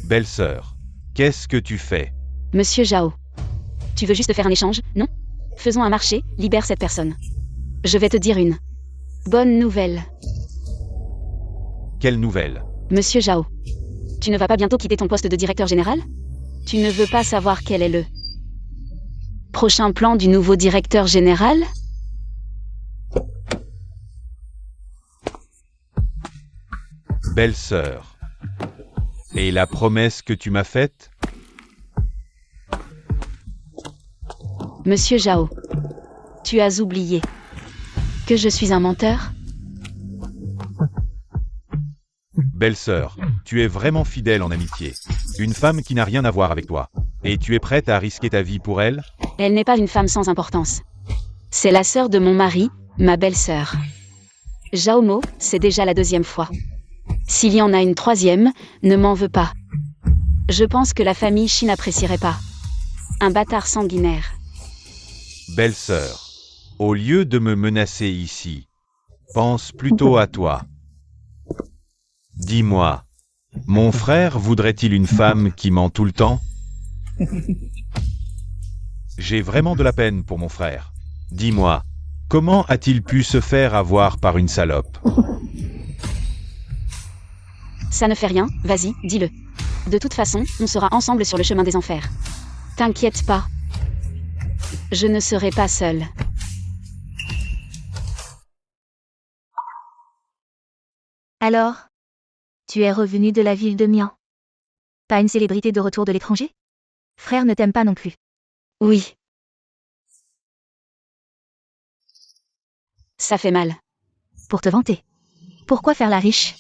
Belle-sœur, qu'est-ce que tu fais? Monsieur Zhao. Tu veux juste faire un échange, non? Faisons un marché, libère cette personne. Je vais te dire une bonne nouvelle. Quelle nouvelle? Monsieur Zhao. Tu ne vas pas bientôt quitter ton poste de directeur général? Tu ne veux pas savoir quel est le prochain plan du nouveau directeur général? Belle-sœur. Et la promesse que tu m'as faite? Monsieur Zhao. Tu as oublié que je suis un menteur? Belle-sœur, tu es vraiment fidèle en amitié. Une femme qui n'a rien à voir avec toi. Et tu es prête à risquer ta vie pour elle? Elle n'est pas une femme sans importance. C'est la sœur de mon mari, ma belle-sœur. Zhao Mo, c'est déjà la 2e fois. S'il y en a une 3e, ne m'en veux pas. Je pense que la famille Shin n'apprécierait pas. Un bâtard sanguinaire. Belle-sœur, au lieu de me menacer ici, pense plutôt à toi. Dis-moi, mon frère voudrait-il une femme qui ment tout le temps? J'ai vraiment de la peine pour mon frère. Dis-moi, comment a-t-il pu se faire avoir par une salope? Ça ne fait rien, vas-y, dis-le. De toute façon, on sera ensemble sur le chemin des enfers. T'inquiète pas. Je ne serai pas seule. Alors, tu es revenu de la ville de Mian. Pas une célébrité de retour de l'étranger? Frère ne t'aime pas non plus. Oui. Ça fait mal. Pour te vanter. Pourquoi faire la riche?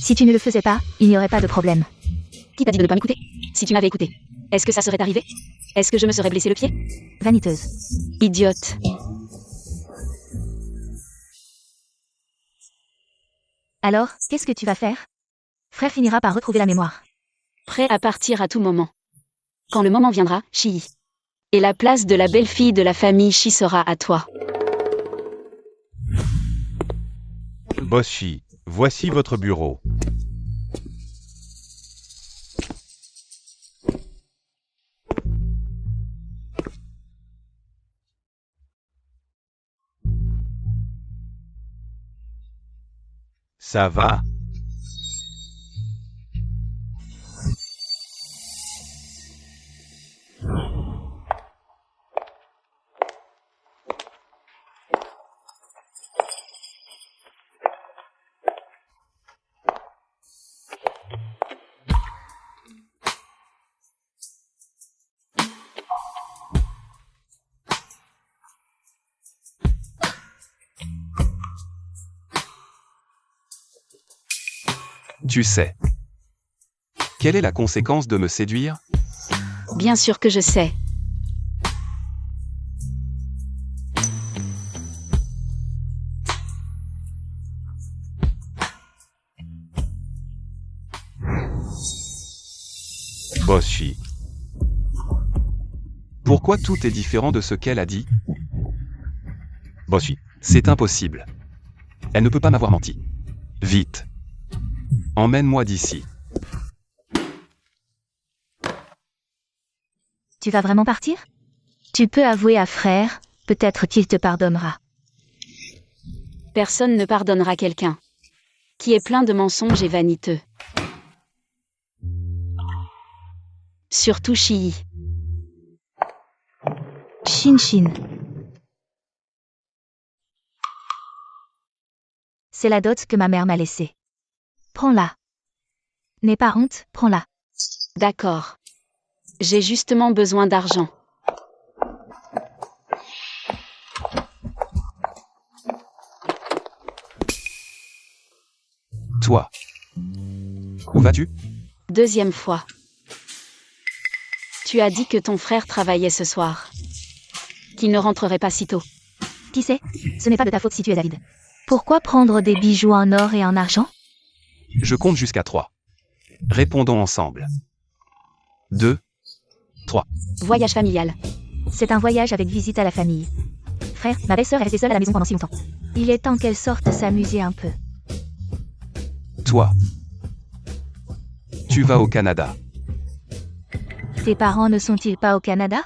Si tu ne le faisais pas, il n'y aurait pas de problème. Qui t'a dit de ne pas m'écouter? Si tu m'avais écouté, est-ce que ça serait arrivé? Est-ce que je me serais blessé le pied? Vaniteuse. Idiote. Alors, qu'est-ce que tu vas faire? Frère finira par retrouver la mémoire. Prêt à partir à tout moment. Quand le moment viendra, Chi. Et la place de la belle-fille de la famille Chi sera à toi. Boss Chi, voici votre bureau. Ça va? Tu sais. Quelle est la conséquence de me séduire? Bien sûr que je sais. Boss Chi. Pourquoi tout est différent de ce qu'elle a dit? Boss Chi. C'est impossible. Elle ne peut pas m'avoir menti. Vite. Emmène-moi d'ici. Tu vas vraiment partir? Tu peux avouer à frère, peut-être qu'il te pardonnera. Personne ne pardonnera quelqu'un qui est plein de mensonges et vaniteux. Surtout Chi. Shin Shin. C'est la dot que ma mère m'a laissée. Prends-la. N'aie pas honte, prends-la. D'accord. J'ai justement besoin d'argent. Toi. Où vas-tu? Deuxième fois. Tu as dit que ton frère travaillait ce soir. Qu'il ne rentrerait pas si tôt. Qui sait? Ce n'est pas de ta faute si tu es David. Pourquoi prendre des bijoux en or et en argent? Je compte jusqu'à 3. Répondons ensemble. 2, 3. Voyage familial. C'est un voyage avec visite à la famille. Frère, ma belle-sœur est restée seule à la maison pendant si longtemps. Il est temps qu'elle sorte s'amuser un peu. Toi. Tu vas au Canada. Tes parents ne sont-ils pas au Canada?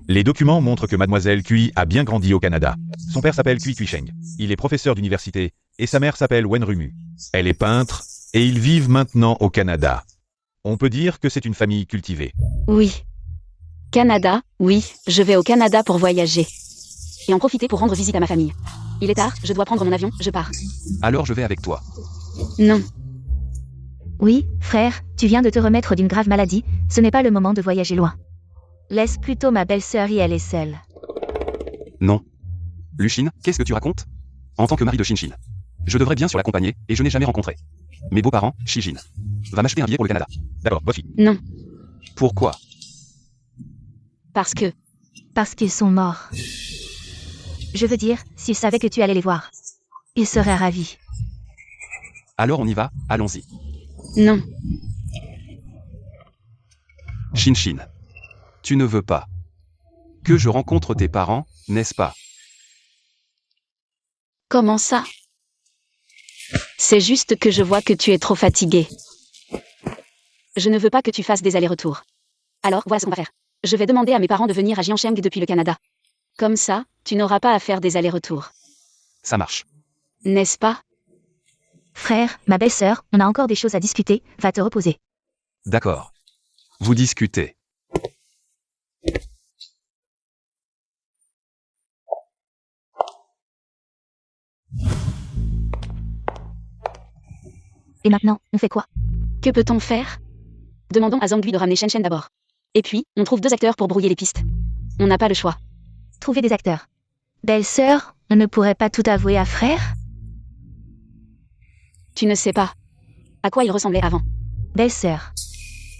Les documents montrent que Mademoiselle Kui a bien grandi au Canada. Son père s'appelle Kui Kuisheng. Il est professeur d'université et sa mère s'appelle Wen Rumu. Elle est peintre et ils vivent maintenant au Canada. On peut dire que c'est une famille cultivée. Oui. Canada, oui, je vais au Canada pour voyager. Et en profiter pour rendre visite à ma famille. Il est tard, je dois prendre mon avion, je pars. Alors je vais avec toi. Non. Oui, frère, tu viens de te remettre d'une grave maladie, ce n'est pas le moment de voyager loin. Laisse plutôt ma belle-sœur y aller seule. Non. Luchin, qu'est-ce que tu racontes? En tant que mari de Shinshin, je devrais bien sûr l'accompagner, et je n'ai jamais rencontré mes beaux-parents, Shijin. Va m'acheter un billet pour le Canada. D'accord, Bossy. Non. Pourquoi? Parce qu'ils sont morts. Je veux dire, s'ils savaient que tu allais les voir. Ils seraient ravis. Alors on y va, allons-y. Non. Shinshin. Tu ne veux pas que je rencontre tes parents, n'est-ce pas? Comment ça? C'est juste que je vois que tu es trop fatigué. Je ne veux pas que tu fasses des allers-retours. Alors, voilà ce qu'on va faire. Je vais demander à mes parents de venir à Jiangsheng depuis le Canada. Comme ça, tu n'auras pas à faire des allers-retours. Ça marche. N'est-ce pas? Frère, ma belle-sœur, on a encore des choses à discuter, va te reposer. D'accord. Vous discutez. Et maintenant, on fait quoi? Que peut-on faire? Demandons à Zhang Gui de ramener Shen Shen d'abord. Et puis, on trouve 2 acteurs pour brouiller les pistes. On n'a pas le choix. Trouver des acteurs. Belle-sœur, on ne pourrait pas tout avouer à frère? Tu ne sais pas à quoi il ressemblait avant. Belle-sœur,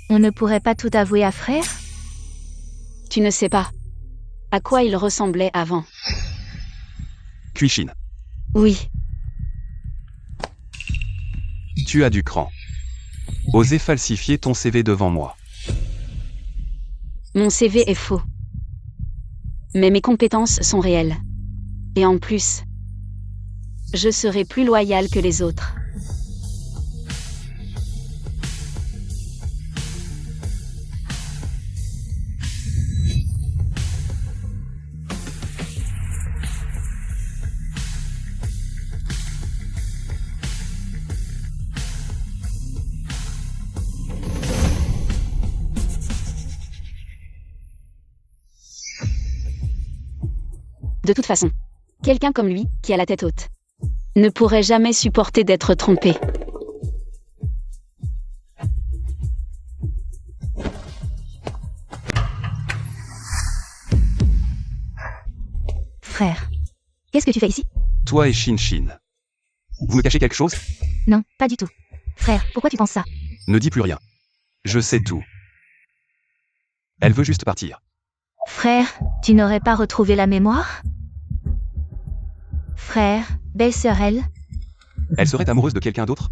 on ne pourrait pas tout avouer à frère? Tu ne sais pas à quoi il ressemblait avant. Cuishin. Oui, Tu as du cran. Osez falsifier ton CV devant moi. mon CV est faux. Mais mes compétences sont réelles. Et en plus, je serai plus loyal que les autres. De toute façon, quelqu'un comme lui, qui a la tête haute, ne pourrait jamais supporter d'être trompé. Frère, qu'est-ce que tu fais ici? Toi et Shin. Vous me cachez quelque chose? Non, pas du tout. Frère, pourquoi tu penses ça? Ne dis plus rien. Je sais tout. Elle veut juste partir. Frère, tu n'aurais pas retrouvé la mémoire? Frère, belle-sœur, Elle serait amoureuse de quelqu'un d'autre?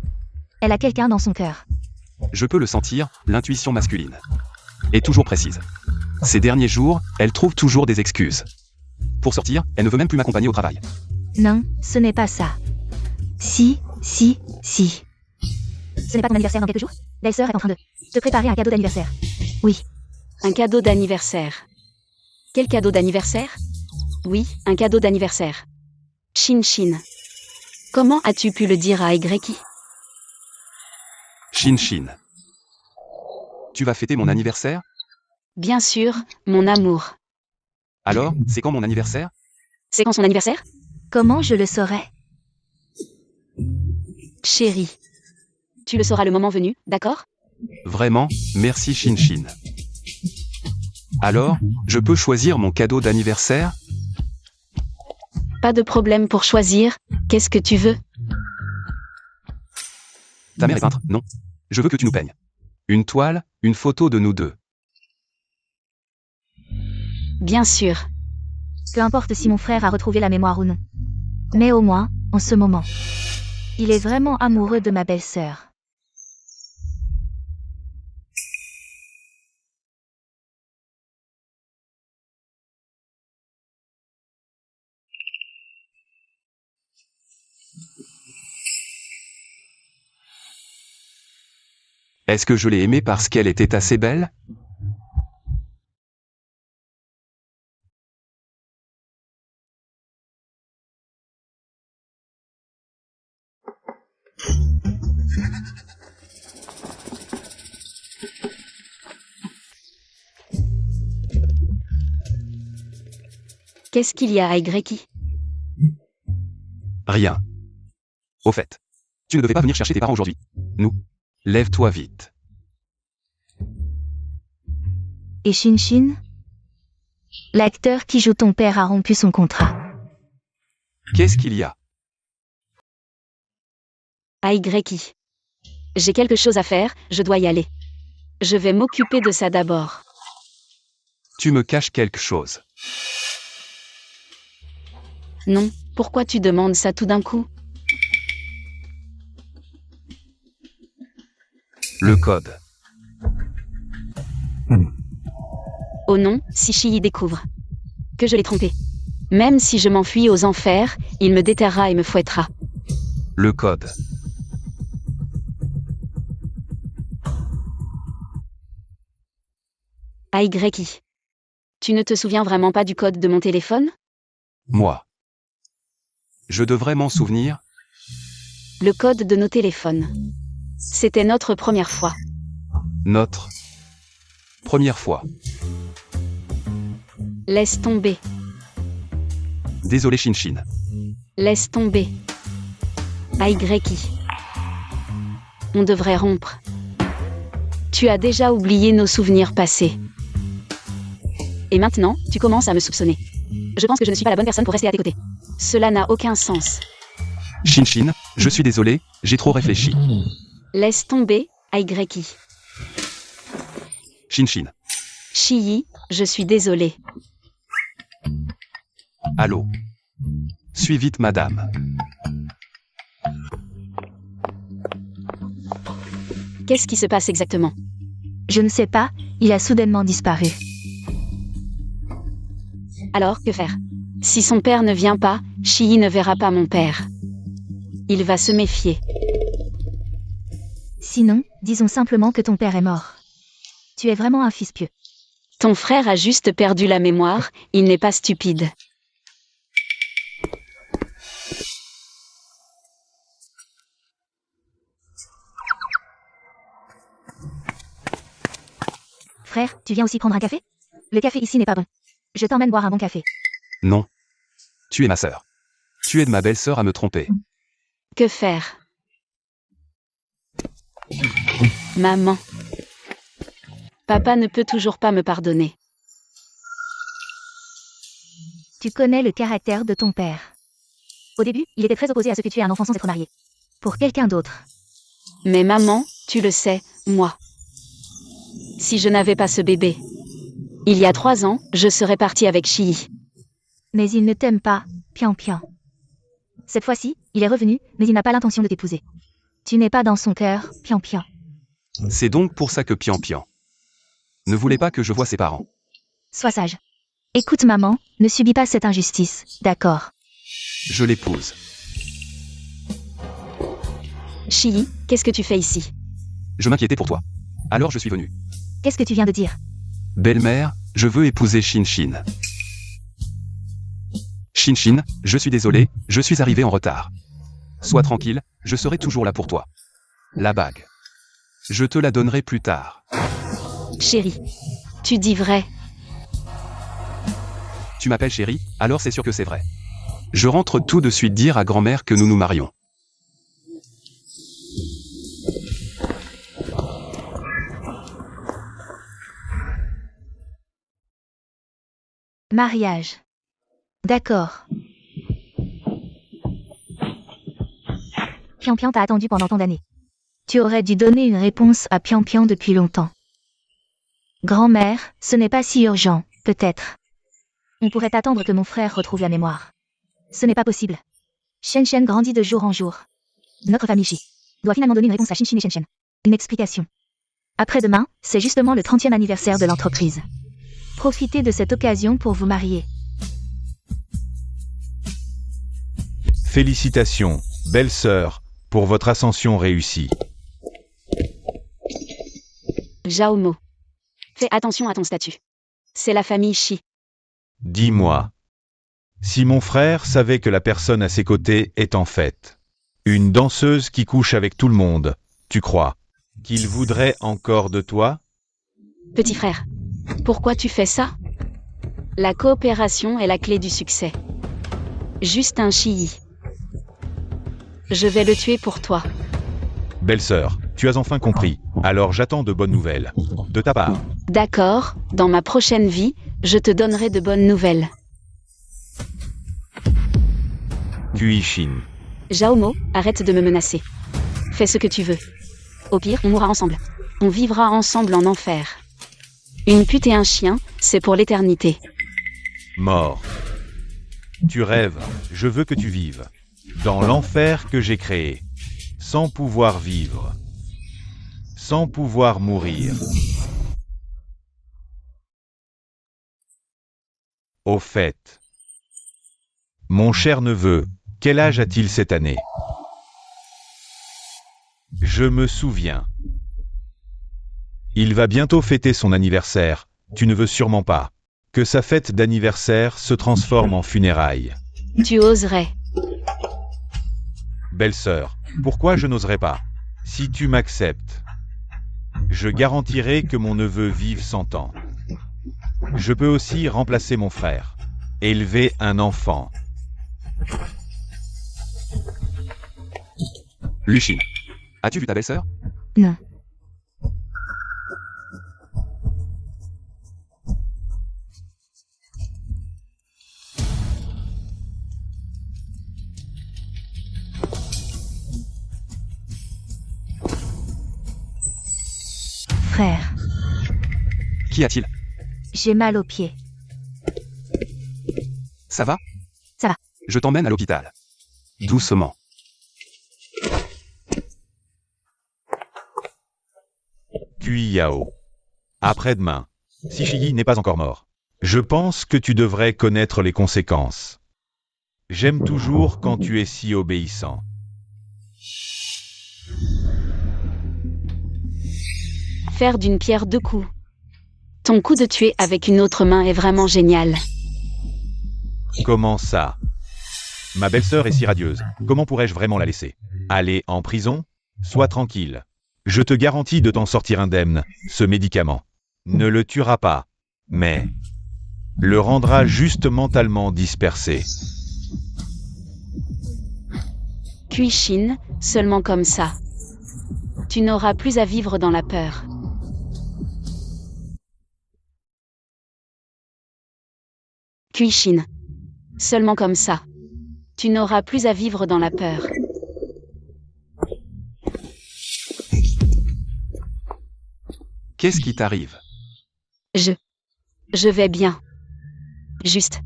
elle a quelqu'un dans son cœur. Je peux le sentir, l'intuition masculine. Est toujours précise. Ces derniers jours, elle trouve toujours des excuses. Pour sortir, elle ne veut même plus m'accompagner au travail. Non, ce n'est pas ça. Si. Ce n'est pas ton anniversaire dans quelques jours? Belle-sœur est en train de te préparer un cadeau d'anniversaire. Oui, Un cadeau d'anniversaire. Quel cadeau d'anniversaire? Oui, un cadeau d'anniversaire. Shin. Comment as-tu pu le dire à Aigreki? Shin. Tu vas fêter mon anniversaire? Bien sûr, mon amour. Alors, c'est quand mon anniversaire? C'est quand son anniversaire? comment je le saurais? Chérie. Tu le sauras le moment venu, d'accord? Vraiment, merci Shin. Alors, je peux choisir mon cadeau d'anniversaire? Pas de problème pour choisir. Qu'est-ce que tu veux? Ta mère est peintre, non? Je veux que tu nous peignes. Une toile, une photo de nous deux. Bien sûr. Peu importe si mon frère a retrouvé la mémoire ou non. Mais au moins, en ce moment, il est vraiment amoureux de ma belle-sœur. Est-ce que je l'ai aimée parce qu'elle était assez belle? Qu'est-ce qu'il y a à Aigreki? Rien. Au fait, tu ne devais pas venir chercher tes parents aujourd'hui. Nous. Lève-toi vite. Et Shin? L'acteur qui joue ton père a rompu son contrat. Qu'est-ce qu'il y a? Aigreki. J'ai quelque chose à faire, je dois y aller. Je vais m'occuper de ça d'abord. Tu me caches quelque chose. Non, pourquoi tu demandes ça tout d'un coup? Le code. Oh non, si Shi y découvre que je l'ai trompé. Même si je m'enfuis aux enfers, il me déterrera et me fouettera. Le code. AYI. Tu ne te souviens vraiment pas du code de mon téléphone? Moi. Je devrais m'en souvenir. Le code de nos téléphones. C'était notre première fois. Notre première fois. Laisse tomber. Désolé Shinshin. Laisse tomber. AYI. On devrait rompre. Tu as déjà oublié nos souvenirs passés. Et maintenant, tu commences à me soupçonner. Je pense que je ne suis pas la bonne personne pour rester à tes côtés. Cela n'a aucun sens. Shinshin, je suis désolé, j'ai trop réfléchi. Laisse tomber, AYI. Shinshin. Chiyi, je suis désolé. Allô. Suis vite madame. Qu'est-ce qui se passe exactement? Je ne sais pas, il a soudainement disparu. Alors, que faire? Si son père ne vient pas, Chiyi ne verra pas mon père. Il va se méfier. Sinon, disons simplement que ton père est mort. Tu es vraiment un fils pieux. Ton frère a juste perdu la mémoire, il n'est pas stupide. Frère, tu viens aussi prendre un café? Le café ici n'est pas bon. Je t'emmène boire un bon café. Non. Tu es ma sœur. Tu aides ma belle-sœur à me tromper. Que faire? Maman. Papa ne peut toujours pas me pardonner. Tu connais le caractère de ton père. Au début, il était très opposé à ce que tu aies un enfant sans être marié. Pour quelqu'un d'autre. Mais maman, tu le sais, moi. Si je n'avais pas ce bébé. Il y a 3 ans, je serais partie avec Chiyi. Mais il ne t'aime pas, Pian Pian. Cette fois-ci, il est revenu, mais il n'a pas l'intention de t'épouser. Tu n'es pas dans son cœur, Pian Pian. C'est donc pour ça que Pian Pian ne voulait pas que je voie ses parents. Sois sage. Écoute maman, ne subis pas cette injustice, d'accord? Je l'épouse. Chiyi, qu'est-ce que tu fais ici? Je m'inquiétais pour toi. Alors je suis venu. Qu'est-ce que tu viens de dire? Belle-mère, je veux épouser Shinshin. Shinshin, je suis désolé, je suis arrivé en retard. Sois tranquille, je serai toujours là pour toi. La bague. Je te la donnerai plus tard. Chérie. Tu dis vrai. Tu m'appelles chérie, alors c'est sûr que c'est vrai. Je rentre tout de suite dire à grand-mère que nous nous marions. Mariage. D'accord. Pian Pian t'a attendu pendant tant d'années. Tu aurais dû donner une réponse à Pian Pian depuis longtemps. Grand-mère, ce n'est pas si urgent, peut-être. On pourrait attendre que mon frère retrouve la mémoire. Ce n'est pas possible. Shen Shen grandit de jour en jour. Notre famille Shi doit finalement donner une réponse à Shin Shin et Shen Shen. Une explication. Après-demain, c'est justement le 30e anniversaire de l'entreprise. Profitez de cette occasion pour vous marier. Félicitations, belle-sœur, pour votre ascension réussie. Jaomo. Fais attention à ton statut. C'est la famille Shi. Dis-moi, si mon frère savait que la personne à ses côtés est en fait une danseuse qui couche avec tout le monde, tu crois qu'il voudrait encore de toi? Petit frère. Pourquoi tu fais ça? La coopération est la clé du succès. Juste un Chiyi. Je vais le tuer pour toi. Belle-sœur, tu as enfin compris, alors j'attends de bonnes nouvelles. De ta part. D'accord, dans ma prochaine vie, je te donnerai de bonnes nouvelles. Kuishin. Jaomo, arrête de me menacer. Fais ce que tu veux. Au pire, on mourra ensemble. On vivra ensemble en enfer. Une pute et un chien, c'est pour l'éternité. Mort. Tu rêves, je veux que tu vives. Dans l'enfer que j'ai créé. Sans pouvoir vivre. Sans pouvoir mourir. Au fait. Mon cher neveu, quel âge a-t-il cette année? Je me souviens. Il va bientôt fêter son anniversaire, Tu ne veux sûrement pas que sa fête d'anniversaire se transforme en funérailles. Tu oserais. Belle-sœur, pourquoi je n'oserais pas? Si tu m'acceptes, je garantirai que mon neveu vive 100 ans. Je peux aussi remplacer mon frère. Élever un enfant. Luchin. As-tu vu ta belle-sœur? Non. Frère, Qu'y a-t-il? j'ai mal aux pieds. Ça va? Ça va. Je t'emmène à l'hôpital. Doucement. Kui Yao. Après-demain. Si Shiyi n'est pas encore mort. Je pense que tu devrais connaître les conséquences. J'aime toujours quand tu es si obéissant. Faire d'une pierre deux coups. Ton coup de tuer avec une autre main est vraiment génial. Comment ça? Ma belle-sœur est si radieuse. Comment pourrais-je vraiment la laisser aller en prison? Sois tranquille. Je te garantis de t'en sortir indemne. Ce médicament ne le tuera pas, mais le rendra juste mentalement dispersé. Kui-shin, seulement comme ça. Tu n'auras plus à vivre dans la peur. Kui-shin. Seulement comme ça. Tu n'auras plus à vivre dans la peur. Qu'est-ce qui t'arrive? Je vais bien. Juste.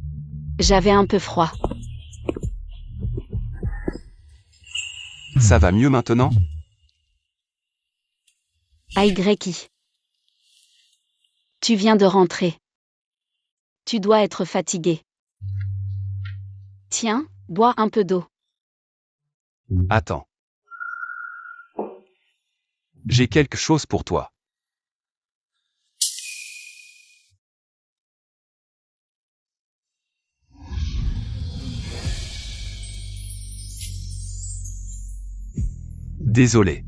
J'avais un peu froid. Ça va mieux maintenant? Aigreki. Tu viens de rentrer. Tu dois être fatigué. Tiens, bois un peu d'eau. Attends. J'ai quelque chose pour toi. Désolé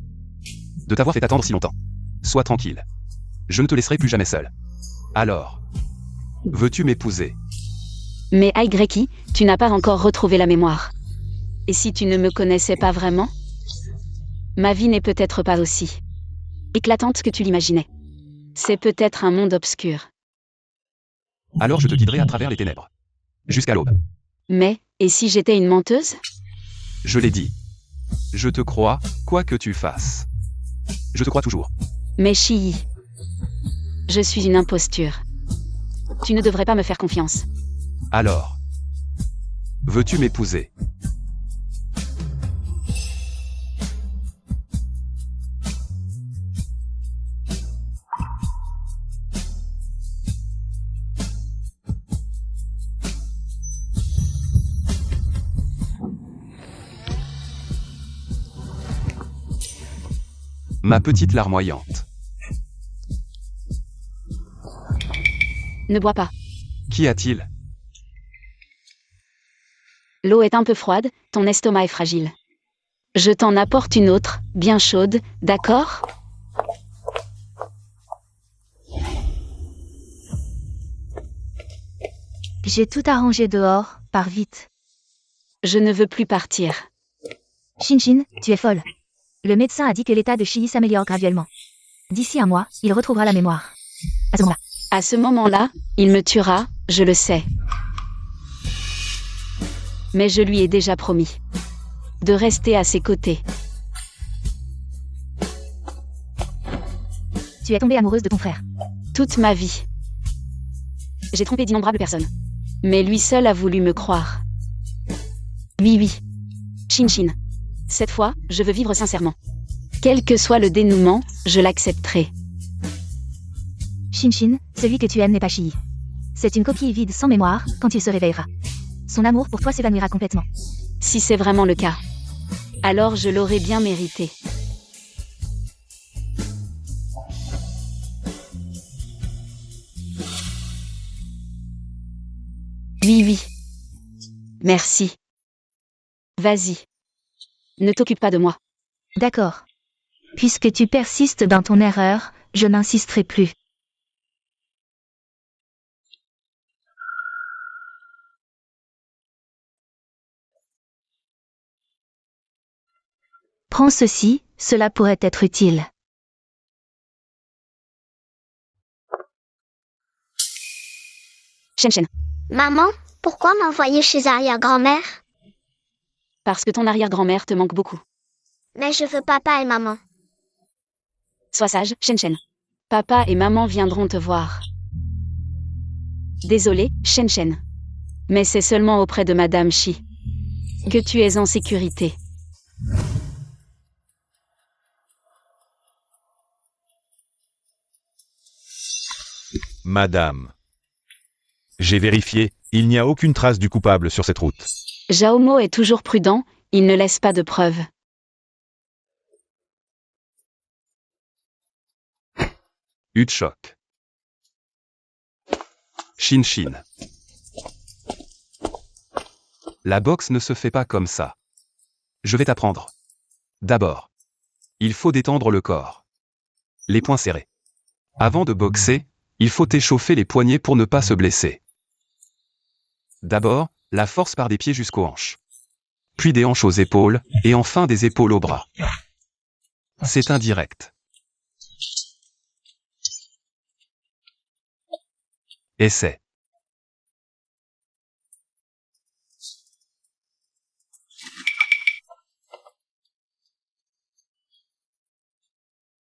de t'avoir fait attendre si longtemps. Sois tranquille. Je ne te laisserai plus jamais seul. Alors, veux-tu m'épouser? Mais Aigreki, tu n'as pas encore retrouvé la mémoire. Et si tu ne me connaissais pas vraiment? Ma vie n'est peut-être pas aussi éclatante que tu l'imaginais. C'est peut-être un monde obscur. Alors je te guiderai à travers les ténèbres. Jusqu'à l'aube. Mais, et si j'étais une menteuse? Je l'ai dit. Je te crois, quoi que tu fasses. Je te crois toujours. Mais Shiyi. Je suis une imposture. Tu ne devrais pas me faire confiance. Alors, veux-tu m'épouser? Ma petite larmoyante. Ne bois pas. Qu'y a-t-il? L'eau est un peu froide, ton estomac est fragile. Je t'en apporte une autre, bien chaude, d'accord? J'ai tout arrangé dehors, pars vite. Je ne veux plus partir. Shinshin, tu es folle. Le médecin a dit que l'état de Shiyi s'améliore graduellement. D'ici un mois, il retrouvera la mémoire. À ce moment-là. À ce moment-là, il me tuera, je le sais. Mais je lui ai déjà promis de rester à ses côtés. Tu es tombée amoureuse de ton frère. Toute ma vie. J'ai trompé d'innombrables personnes. Mais lui seul a voulu me croire. Oui. Shinshin. Cette fois, je veux vivre sincèrement. Quel que soit le dénouement, je l'accepterai. Shinshin, celui que tu aimes n'est pas Shiyi. C'est une coquille vide sans mémoire, quand il se réveillera. Son amour pour toi s'évanouira complètement. Si c'est vraiment le cas, alors je l'aurais bien mérité. Merci. Vas-y. Ne t'occupe pas de moi. D'accord. Puisque tu persistes dans ton erreur, je n'insisterai plus. Prends ceci, cela pourrait être utile. Shen Shen. Maman, pourquoi m'envoyer chez arrière-grand-mère? Parce que ton arrière-grand-mère te manque beaucoup. Mais je veux papa et maman. Sois sage, Shen Shen. Papa et maman viendront te voir. Désolé, Shen Shen. Mais c'est seulement auprès de Madame Shi que tu es en sécurité. Madame. J'ai vérifié, il n'y a aucune trace du coupable sur cette route. Jaomo est toujours prudent, il ne laisse pas de preuves. Utchok. Shin. La boxe ne se fait pas comme ça. Je vais t'apprendre. D'abord, il faut détendre le corps. Les poings serrés. Avant de boxer, il faut échauffer les poignets pour ne pas se blesser. D'abord, la force part des pieds jusqu'aux hanches. Puis des hanches aux épaules, et enfin des épaules aux bras. C'est indirect. Essaie.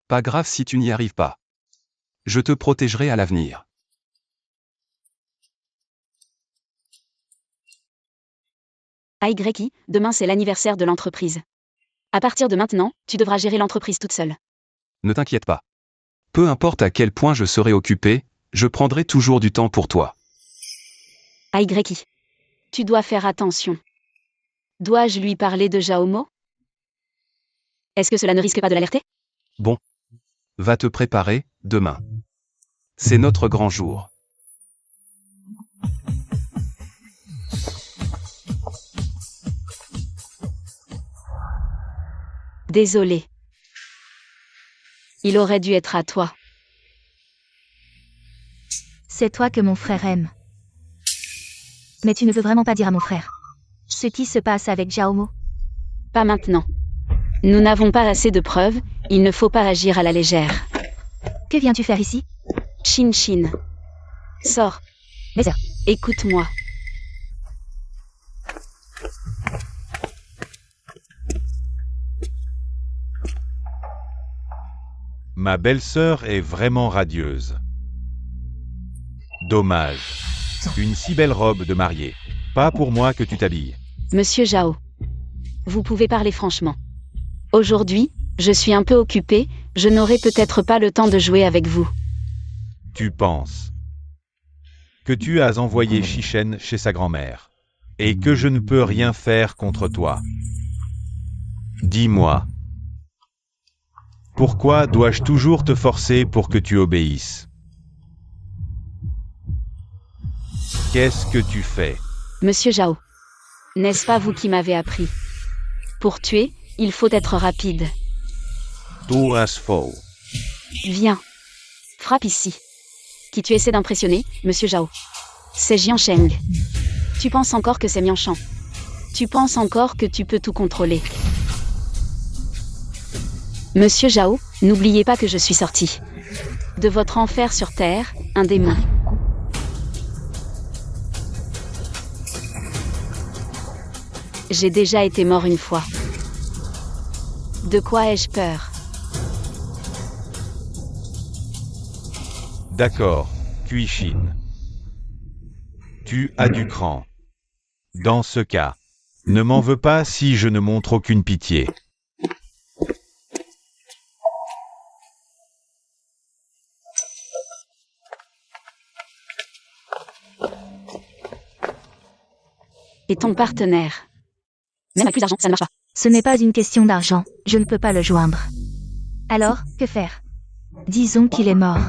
Pas grave si tu n'y arrives pas. Je te protégerai à l'avenir. Aigreki, demain c'est l'anniversaire de l'entreprise. À partir de maintenant, tu devras gérer l'entreprise toute seule. Ne t'inquiète pas. Peu importe à quel point je serai occupé, je prendrai toujours du temps pour toi. Aigreki. Tu dois faire attention. Dois-je lui parler de Jaomo? Est-ce que cela ne risque pas de l'alerter? Bon. Va te préparer, demain. C'est notre grand jour. Désolé. Il aurait dû être à toi. C'est toi que mon frère aime. Mais tu ne veux vraiment pas dire à mon frère ce qui se passe avec Jaomo? Pas maintenant. Nous n'avons pas assez de preuves, il ne faut pas agir à la légère. Que viens-tu faire ici? Shin. Sors. Mais sœur, Écoute-moi. Ma belle-sœur est vraiment radieuse. Dommage. Une si belle robe de mariée. Pas pour moi que tu t'habilles. Monsieur Zhao. Vous pouvez parler franchement. Aujourd'hui, je suis un peu occupée, je n'aurai peut-être pas le temps de jouer avec vous. Tu penses que tu as envoyé Shishen chez sa grand-mère et que je ne peux rien faire contre toi. Dis-moi, pourquoi dois-je toujours te forcer pour que tu obéisses? Qu'est-ce que tu fais? Monsieur Zhao. N'est-ce pas vous qui m'avez appris? Pour tuer, il faut être rapide. Tu as faux. Viens. Frappe ici. Qui tu essaies d'impressionner, Monsieur Zhao? C'est Jiansheng. Tu penses encore que c'est Mianchan. Tu penses encore que tu peux tout contrôler. Monsieur Zhao, n'oubliez pas que je suis sorti de votre enfer sur Terre, un démon. J'ai déjà été mort une fois. De quoi ai-je peur? D'accord, Kuishin. Tu as du cran. Dans ce cas, ne m'en veux pas si je ne montre aucune pitié. Et ton partenaire? Même avec plus d'argent, ça ne marche pas. Ce n'est pas une question d'argent, je ne peux pas le joindre. Alors, que faire? Disons qu'il est mort.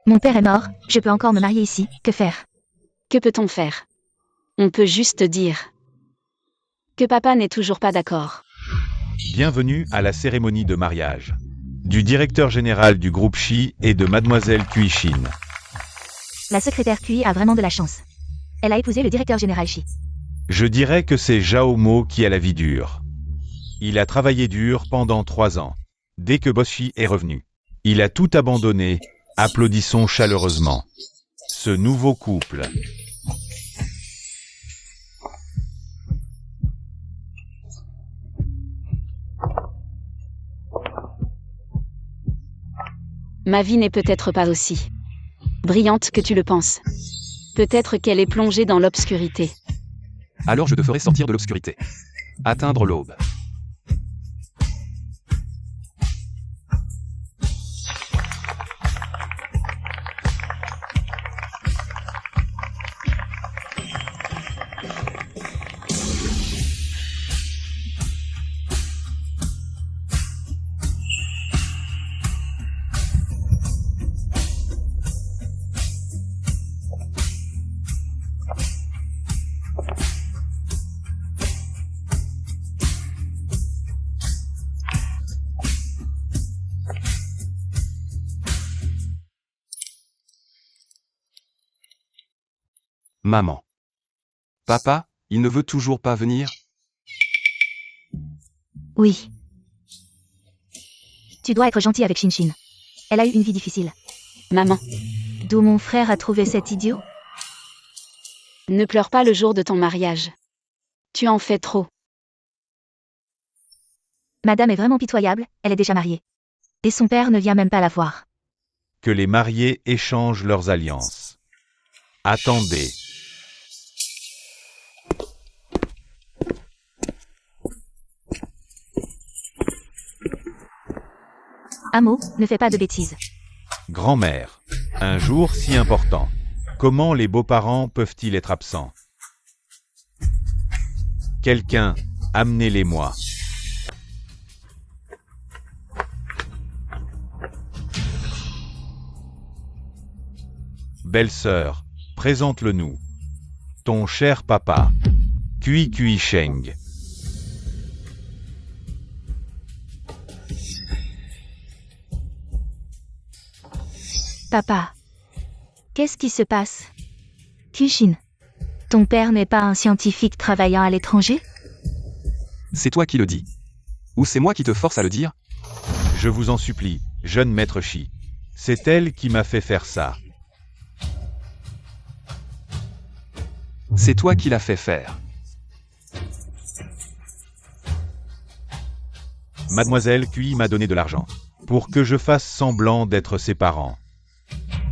Mon père est mort, je peux encore me marier ici, que faire? Que peut-on faire? On peut juste dire que papa n'est toujours pas d'accord. Bienvenue à la cérémonie de mariage du directeur général du groupe Shi et de mademoiselle Kui Shin. La secrétaire Kui a vraiment de la chance. Elle a épousé le directeur général Shi. Je dirais que c'est Zhao Mo qui a la vie dure. Il a travaillé dur pendant 3 ans. Dès que Boss Shi est revenu, il a tout abandonné. Applaudissons chaleureusement ce nouveau couple. Ma vie n'est peut-être pas aussi brillante que tu le penses. Peut-être qu'elle est plongée dans l'obscurité. Alors je te ferai sortir de l'obscurité. Atteindre l'aube. Maman. Papa, il ne veut toujours pas venir? Oui. Tu dois être gentil avec Shin. Elle a eu une vie difficile. Maman, D'où mon frère a trouvé cet idiot? ne pleure pas le jour de ton mariage. Tu en fais trop. Madame est vraiment pitoyable, elle est déjà mariée. Et son père ne vient même pas la voir. Que les mariés échangent leurs alliances. Attendez. Amo, ne fais pas de bêtises. Grand-mère, un jour si important. Comment les beaux-parents peuvent-ils être absents? Quelqu'un, amenez-les-moi. Belle-sœur, présente-le-nous. Ton cher papa. Kui Kui Sheng. Papa. Qu'est-ce qui se passe? Kishin. Ton père n'est pas un scientifique travaillant à l'étranger? C'est toi qui le dis. Ou c'est moi qui te force à le dire? Je vous en supplie, jeune maître Shi. C'est elle qui m'a fait faire ça. C'est toi qui l'as fait faire. Mademoiselle Kui m'a donné de l'argent pour que je fasse semblant d'être ses parents.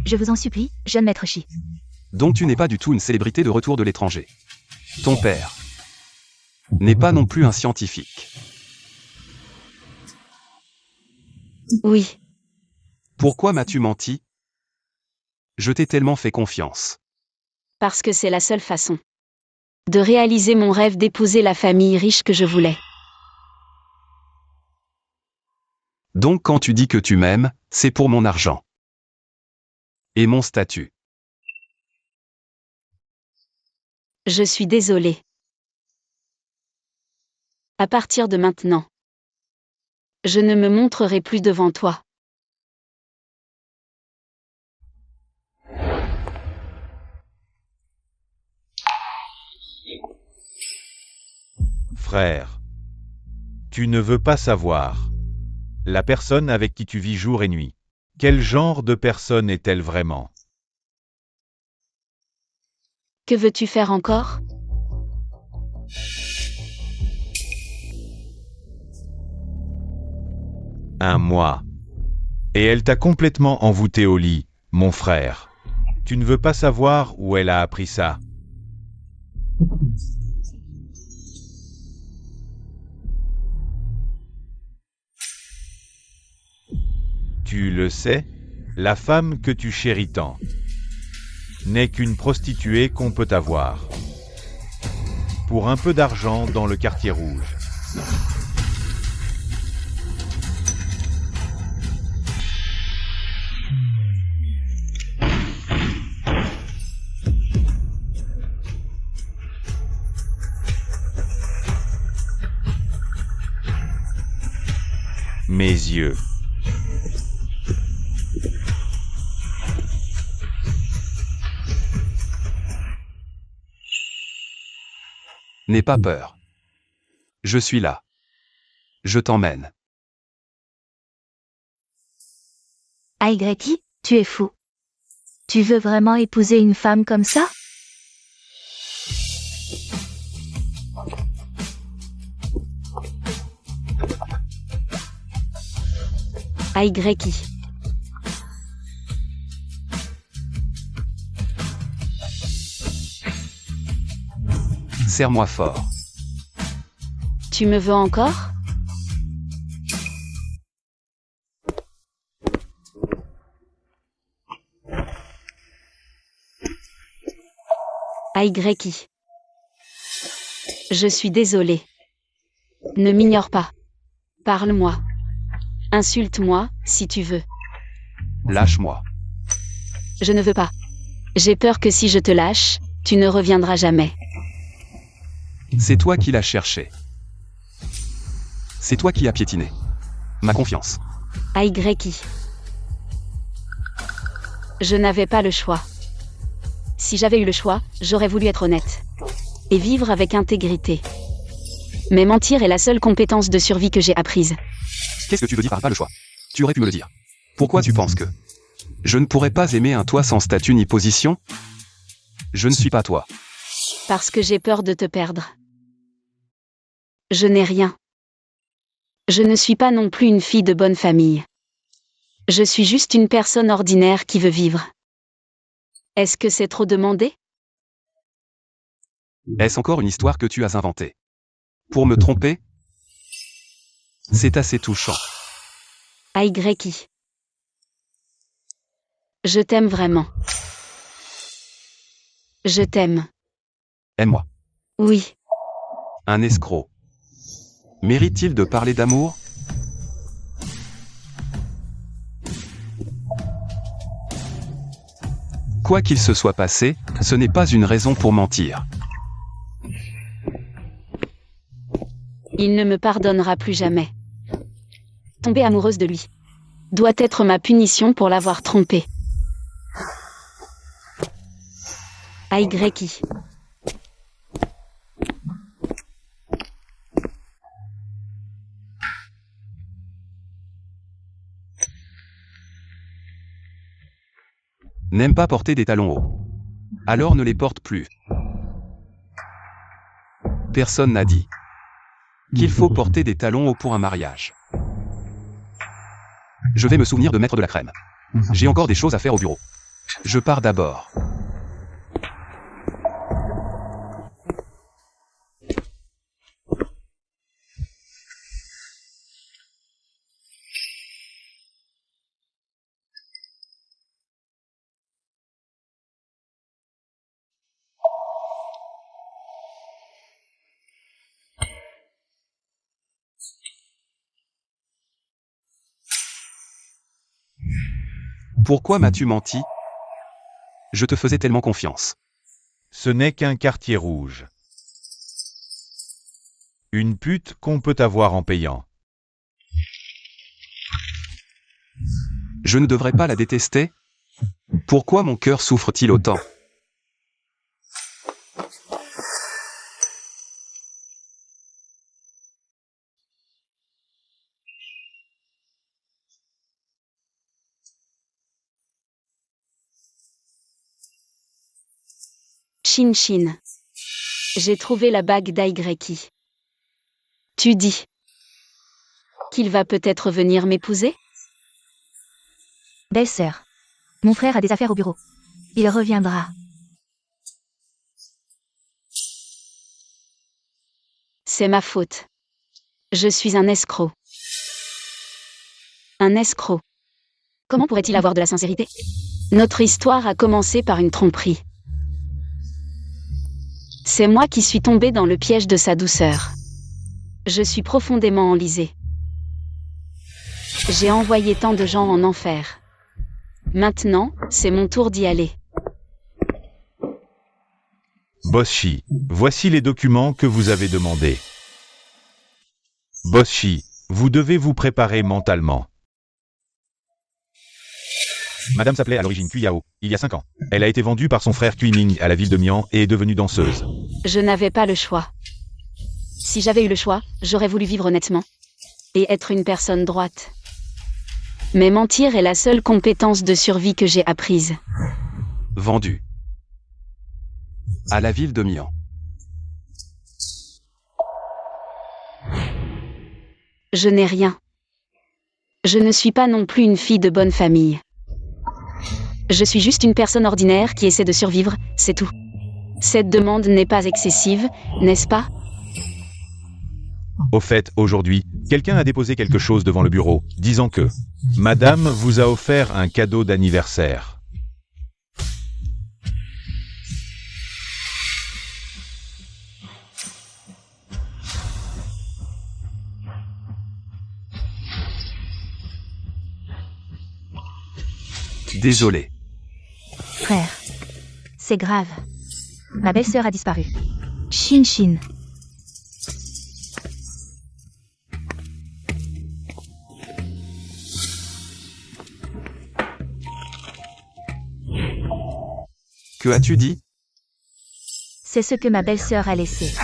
Je vous en supplie, jeune maître Shi. Donc tu n'es pas du tout une célébrité de retour de l'étranger. Ton père n'est pas non plus un scientifique. Oui, Pourquoi m'as-tu menti? Je t'ai tellement fait confiance. parce que c'est la seule façon de réaliser mon rêve d'épouser la famille riche que je voulais. Donc quand tu dis que tu m'aimes, c'est pour mon argent. Et mon statut. Je suis désolée. À partir de maintenant, je ne me montrerai plus devant toi. Frère, tu ne veux pas savoir. La personne avec qui tu vis jour et nuit. Quel genre de personne est-elle vraiment? Que veux-tu faire encore? Un mois. Et elle t'a complètement envoûté au lit, mon frère. Tu ne veux pas savoir où elle a appris ça. Tu le sais, la femme que tu chéris tant n'est qu'une prostituée qu'on peut avoir. Pour un peu d'argent dans le quartier rouge. Mes yeux. N'aie pas peur. Je suis là. Je t'emmène. Aigreki, tu es fou. Tu veux vraiment épouser une femme comme ça? Aigreki. Serre-moi fort. Tu me veux encore? Aigreki. Je suis désolée. Ne m'ignore pas. Parle-moi. Insulte-moi, si tu veux. Lâche-moi. Je ne veux pas. J'ai peur que si je te lâche, tu ne reviendras jamais. C'est toi qui l'as cherché. C'est toi qui as piétiné ma confiance. Aigreki. Je n'avais pas le choix. Si j'avais eu le choix, j'aurais voulu être honnête. Et vivre avec intégrité. Mais mentir est la seule compétence de survie que j'ai apprise. Qu'est-ce que tu veux dire par pas le choix? Tu aurais pu me le dire. Pourquoi tu penses que je ne pourrais pas aimer un toi sans statut ni position? Je ne suis pas toi. Parce que j'ai peur de te perdre. Je n'ai rien. Je ne suis pas non plus une fille de bonne famille. Je suis juste une personne ordinaire qui veut vivre. Est-ce que c'est trop demandé? Est-ce encore une histoire que tu as inventée pour me tromper? C'est assez touchant. Aigreki. Je t'aime vraiment. Je t'aime. Aime-moi. Oui. Un escroc. Mérite-t-il de parler d'amour? Quoi qu'il se soit passé, ce n'est pas une raison pour mentir. Il ne me pardonnera plus jamais. Tomber amoureuse de lui doit être ma punition pour l'avoir trompé. Aigreki. N'aime pas porter des talons hauts. Alors ne les porte plus. Personne n'a dit qu'il faut porter des talons hauts pour un mariage. Je vais me souvenir de mettre de la crème. J'ai encore des choses à faire au bureau. Je pars d'abord. Pourquoi m'as-tu menti? Je te faisais tellement confiance. Ce n'est qu'un quartier rouge. Une pute qu'on peut avoir en payant. Je ne devrais pas la détester? Pourquoi mon cœur souffre-t-il autant? Shin. J'ai trouvé la bague d'Aigreki. Tu dis qu'il va peut-être venir m'épouser? Belle-sœur. Mon frère a des affaires au bureau. Il reviendra. C'est ma faute. Je suis un escroc. Un escroc. Comment pourrait-il avoir de la sincérité? Notre histoire a commencé par une tromperie. C'est moi qui suis tombée dans le piège de sa douceur. Je suis profondément enlisée. J'ai envoyé tant de gens en enfer. Maintenant, c'est mon tour d'y aller. Boss-chi, voici les documents que vous avez demandés. Boss-chi, Vous devez vous préparer mentalement. Madame s'appelait à l'origine Kuyao, il y a 5 ans. Elle a été vendue par son frère Kui-Ming à la ville de Mian et est devenue danseuse. Je n'avais pas le choix. Si j'avais eu le choix, j'aurais voulu vivre honnêtement. Et être une personne droite. Mais mentir est la seule compétence de survie que j'ai apprise. Vendu. À la ville de Mian. Je n'ai rien. Je ne suis pas non plus une fille de bonne famille. Je suis juste une personne ordinaire qui essaie de survivre, c'est tout. Cette demande n'est pas excessive, n'est-ce pas? Au fait, aujourd'hui, quelqu'un a déposé quelque chose devant le bureau, disant que « Madame vous a offert un cadeau d'anniversaire ». Désolé. Frère. C'est grave. Ma belle-sœur a disparu. Shin. Que as-tu dit? C'est ce que ma belle-sœur a laissé.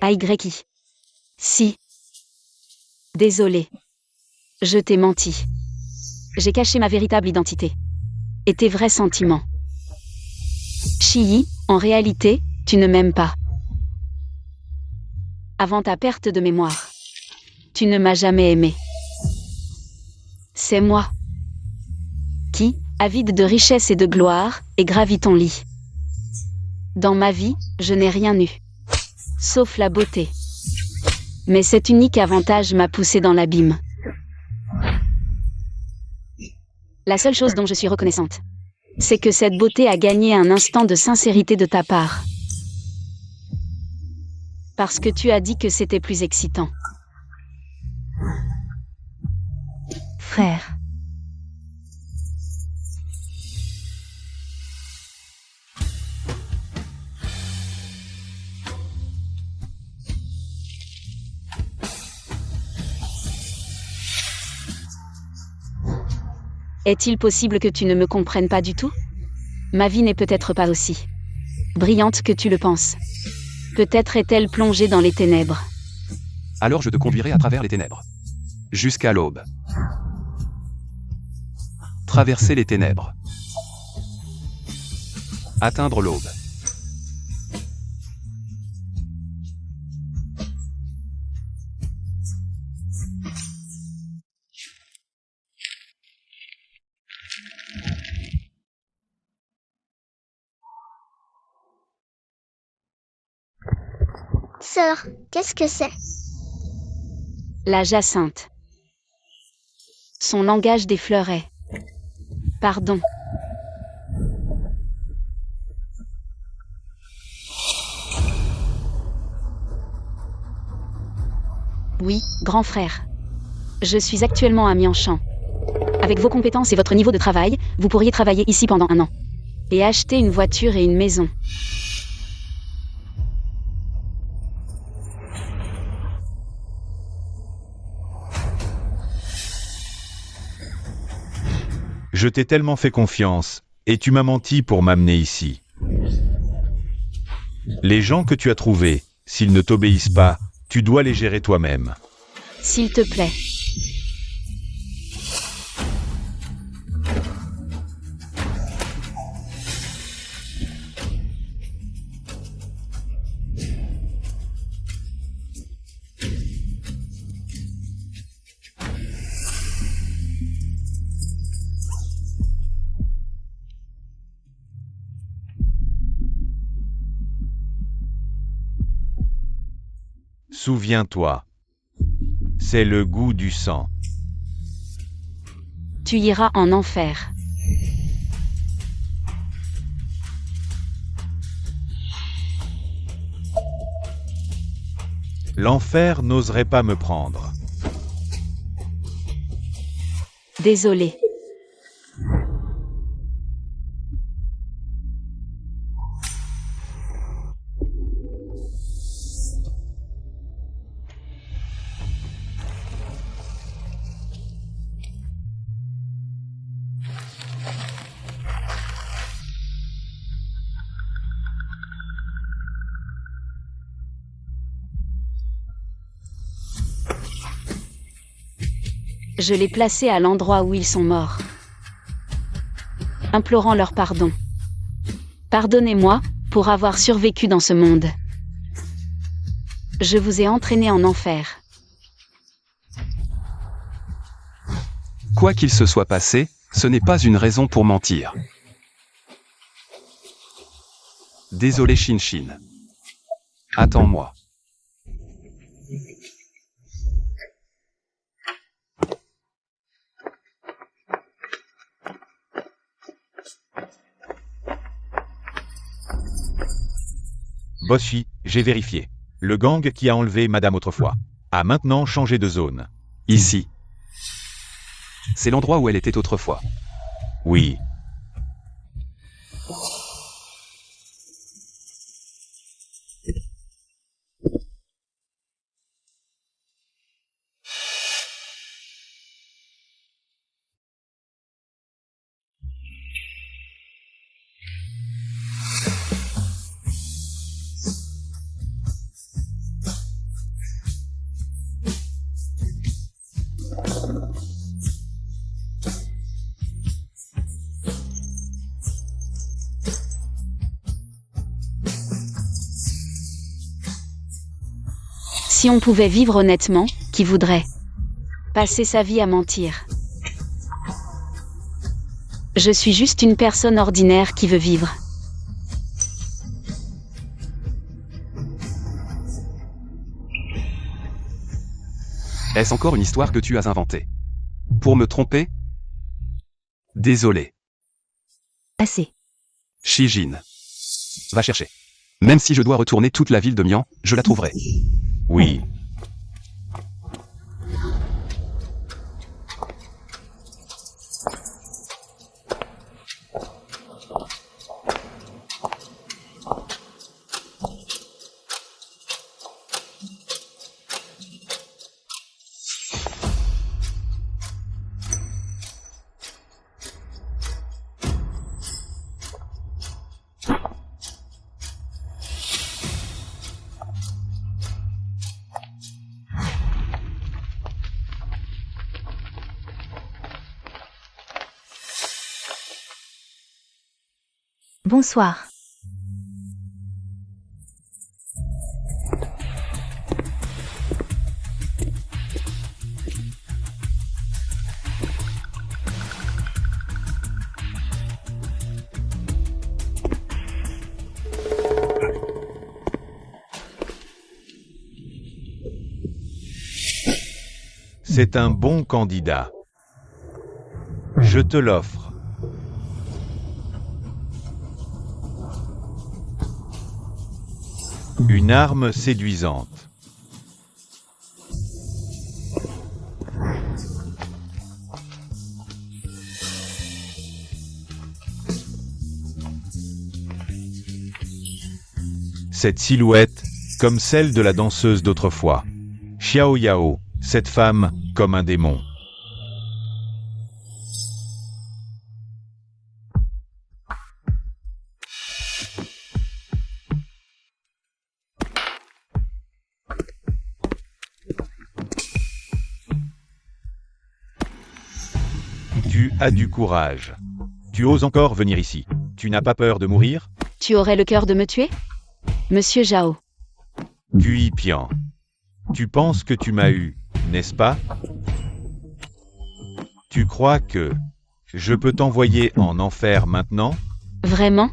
Aïgreki. Si. Désolé. Je t'ai menti. J'ai caché ma véritable identité. Et tes vrais sentiments. Chii, en réalité, tu ne m'aimes pas. Avant ta perte de mémoire. Tu ne m'as jamais aimé. C'est moi. Qui, avide de richesse et de gloire, ai gravi ton lit. Dans ma vie, je n'ai rien eu. Sauf la beauté. Mais cet unique avantage m'a poussé dans l'abîme. La seule chose dont je suis reconnaissante, c'est que cette beauté a gagné un instant de sincérité de ta part. Parce que tu as dit que c'était plus excitant. Frère. Est-il possible que tu ne me comprennes pas du tout? Ma vie n'est peut-être pas aussi brillante que tu le penses. Peut-être est-elle plongée dans les ténèbres. Alors je te conduirai à travers les ténèbres. Jusqu'à l'aube. Traverser les ténèbres. Atteindre l'aube. Sœur, qu'est-ce que c'est? La jacinthe. Son langage des fleurets. Pardon. Oui, grand frère. Je suis actuellement à Mianchamp. Avec vos compétences et votre niveau de travail, vous pourriez travailler ici pendant 1 an. Et acheter une voiture et une maison. Je t'ai tellement fait confiance, et tu m'as menti pour m'amener ici. Les gens que tu as trouvés, s'ils ne t'obéissent pas, tu dois les gérer toi-même. S'il te plaît. Souviens-toi. C'est le goût du sang. Tu iras en enfer. L'enfer n'oserait pas me prendre. Désolé. Je les plaçais à l'endroit où ils sont morts, implorant leur pardon. Pardonnez-moi pour avoir survécu dans ce monde. Je vous ai entraîné en enfer. Quoi qu'il se soit passé, ce n'est pas une raison pour mentir. Désolé Shinshin. Attends-moi. Boshi, j'ai vérifié. Le gang qui a enlevé Madame autrefois a maintenant changé de zone. Ici. C'est l'endroit où elle était autrefois. Oui. Si on pouvait vivre honnêtement, qui voudrait passer sa vie à mentir? Je suis juste une personne ordinaire qui veut vivre. Est-ce encore une histoire que tu as inventée? Pour me tromper? Désolé. Assez. Shijin. Va chercher. Même si je dois retourner toute la ville de Mian, je la trouverai. Oui. Bonsoir. C'est un bon candidat. Je te l'offre. Une arme séduisante. Cette silhouette, comme celle de la danseuse d'autrefois. Xiao Yao, cette femme, comme un démon. Tu as du courage. Tu oses encore venir ici. Tu n'as pas peur de mourir? Tu aurais le cœur de me tuer? Monsieur Zhao. Tu y piens. Tu penses que tu m'as eu, n'est-ce pas? Tu crois que je peux t'envoyer en enfer maintenant? Vraiment?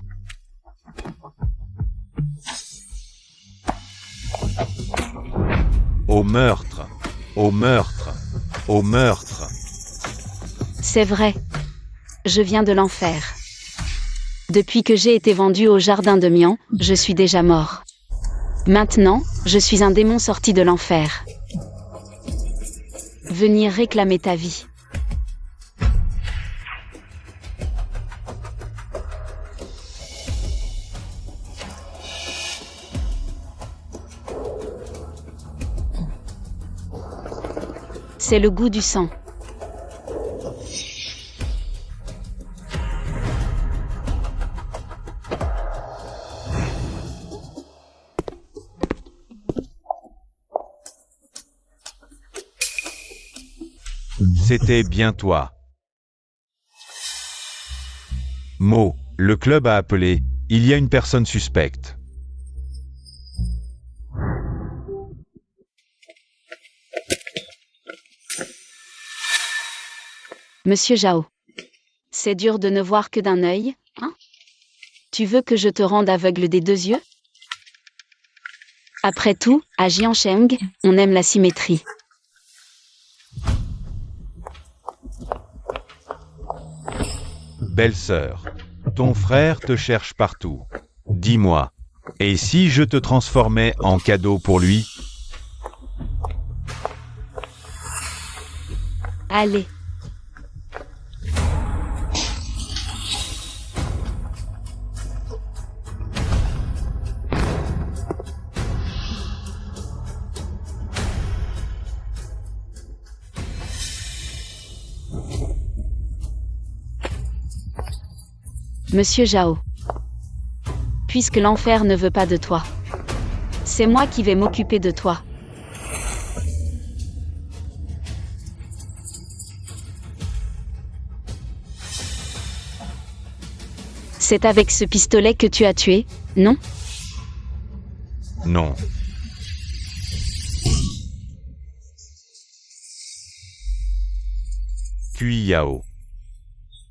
Au meurtre, au meurtre, au meurtre. C'est vrai. Je viens de l'enfer. Depuis que j'ai été vendu au jardin de Mian, je suis déjà mort. Maintenant, je suis un démon sorti de l'enfer. Venir réclamer ta vie. C'est le goût du sang. C'était bien toi. Mo, le club a appelé. Il y a une personne suspecte. Monsieur Zhao. C'est dur de ne voir que d'un œil, hein? Tu veux que je te rende aveugle des deux yeux? Après tout, à Jiansheng, on aime la symétrie. Belle-sœur, ton frère te cherche partout. Dis-moi, et si je te transformais en cadeau pour lui? Allez. Monsieur Zhao. Puisque l'enfer ne veut pas de toi, c'est moi qui vais m'occuper de toi. C'est avec ce pistolet que tu as tué, non? Non. Cui Yao.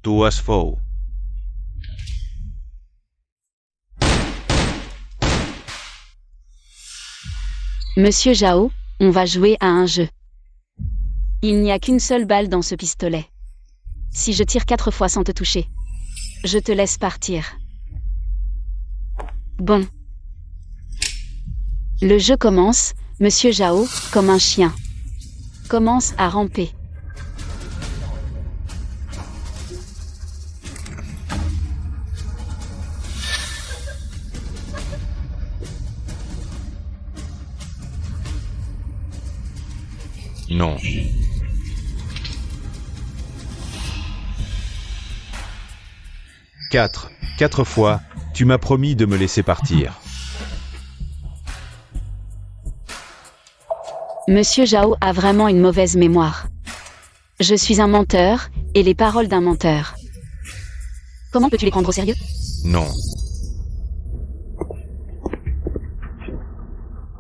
Tuas faux. Monsieur Zhao, on va jouer à un jeu. Il n'y a qu'une seule balle dans ce pistolet. Si je tire 4 fois sans te toucher, je te laisse partir. Bon. Le jeu commence, Monsieur Zhao, comme un chien. Commence à ramper. Non. Quatre fois, tu m'as promis de me laisser partir. Monsieur Zhao a vraiment une mauvaise mémoire. Je suis un menteur, et les paroles d'un menteur. Comment peux-tu les prendre au sérieux? Non.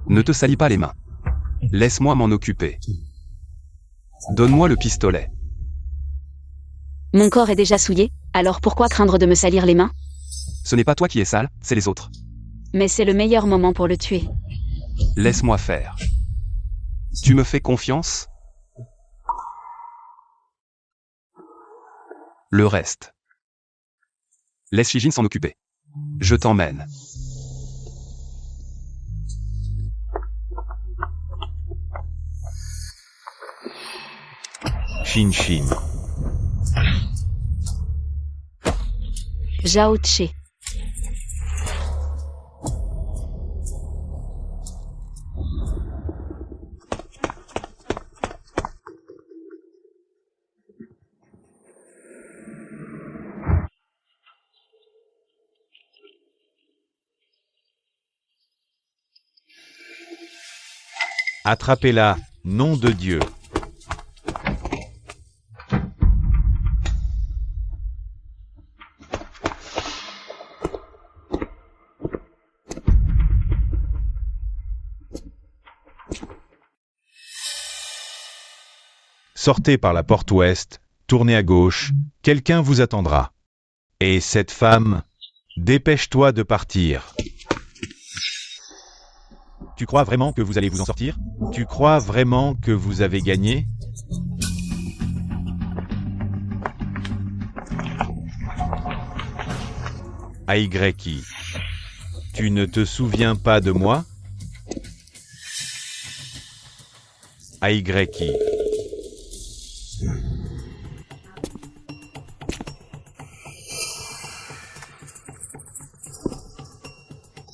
Ne te salis pas les mains. Laisse-moi m'en occuper. Donne-moi le pistolet. Mon corps est déjà souillé, alors pourquoi craindre de me salir les mains? Ce n'est pas toi qui es sale, c'est les autres. Mais c'est le meilleur moment pour le tuer. Laisse-moi faire. Tu me fais confiance? Le reste. Laisse Shijin s'en occuper. Je t'emmène. Shin. Zhao Tche. Attrapez-la, nom de Dieu. Sortez par la porte ouest, tournez à gauche, quelqu'un vous attendra. Et cette femme, dépêche-toi de partir. Tu crois vraiment que vous allez vous en sortir? Tu crois vraiment que vous avez gagné? Aigreki. Tu ne te souviens pas de moi? Aigreki.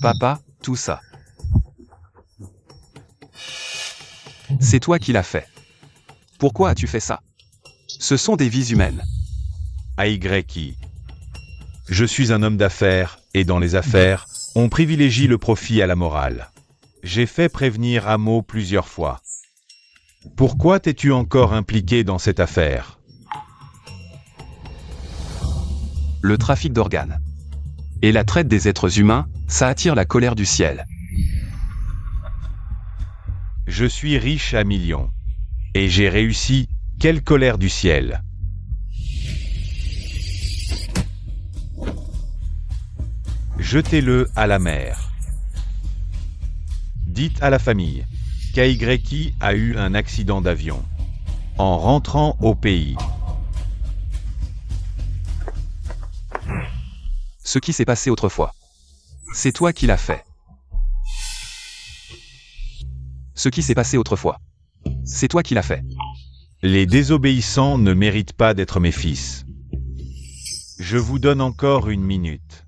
Papa, tout ça. C'est toi qui l'as fait. Pourquoi as-tu fait ça? Ce sont des vies humaines. Aigreki. Je suis un homme d'affaires, et dans les affaires, on privilégie le profit à la morale. J'ai fait prévenir Amo plusieurs fois. Pourquoi t'es-tu encore impliqué dans cette affaire? Le trafic d'organes. Et la traite des êtres humains, ça attire la colère du ciel. Je suis riche à millions. Et j'ai réussi. Quelle colère du ciel! Jetez-le à la mer. Dites à la famille qu'Aïgreki a eu un accident d'avion en rentrant au pays. Ce qui s'est passé autrefois. C'est toi qui l'as fait. Ce qui s'est passé autrefois. C'est toi qui l'as fait. Les désobéissants ne méritent pas d'être mes fils. Je vous donne encore 1 minute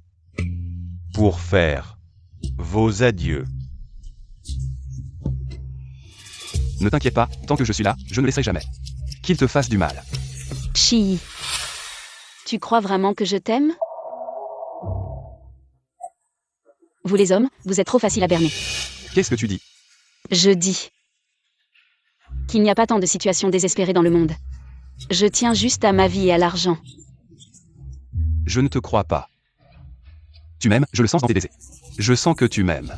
pour faire vos adieux. Ne t'inquiète pas, tant que je suis là, je ne laisserai jamais qu'il te fasse du mal. Chi. Tu crois vraiment que je t'aime? Vous les hommes, vous êtes trop faciles à berner. Qu'est-ce que tu dis? Je dis qu'il n'y a pas tant de situations désespérées dans le monde. Je tiens juste à ma vie et à l'argent. Je ne te crois pas. Tu m'aimes, je le sens dans tes baisers. Je sens que tu m'aimes.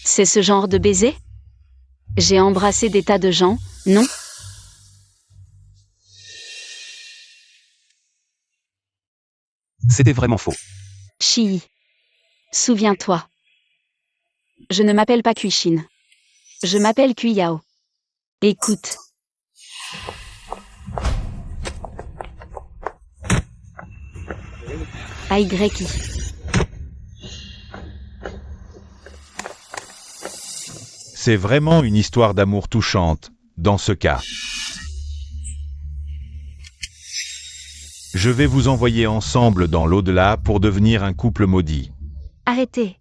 C'est ce genre de baiser? J'ai embrassé des tas de gens, non? C'était vraiment faux. Chi. Souviens-toi. Je ne m'appelle pas Kuishin. Je m'appelle Kuyao. Écoute. Aïgreki. C'est vraiment une histoire d'amour touchante, dans ce cas. Je vais vous envoyer ensemble dans l'au-delà pour devenir un couple maudit. Arrêtez.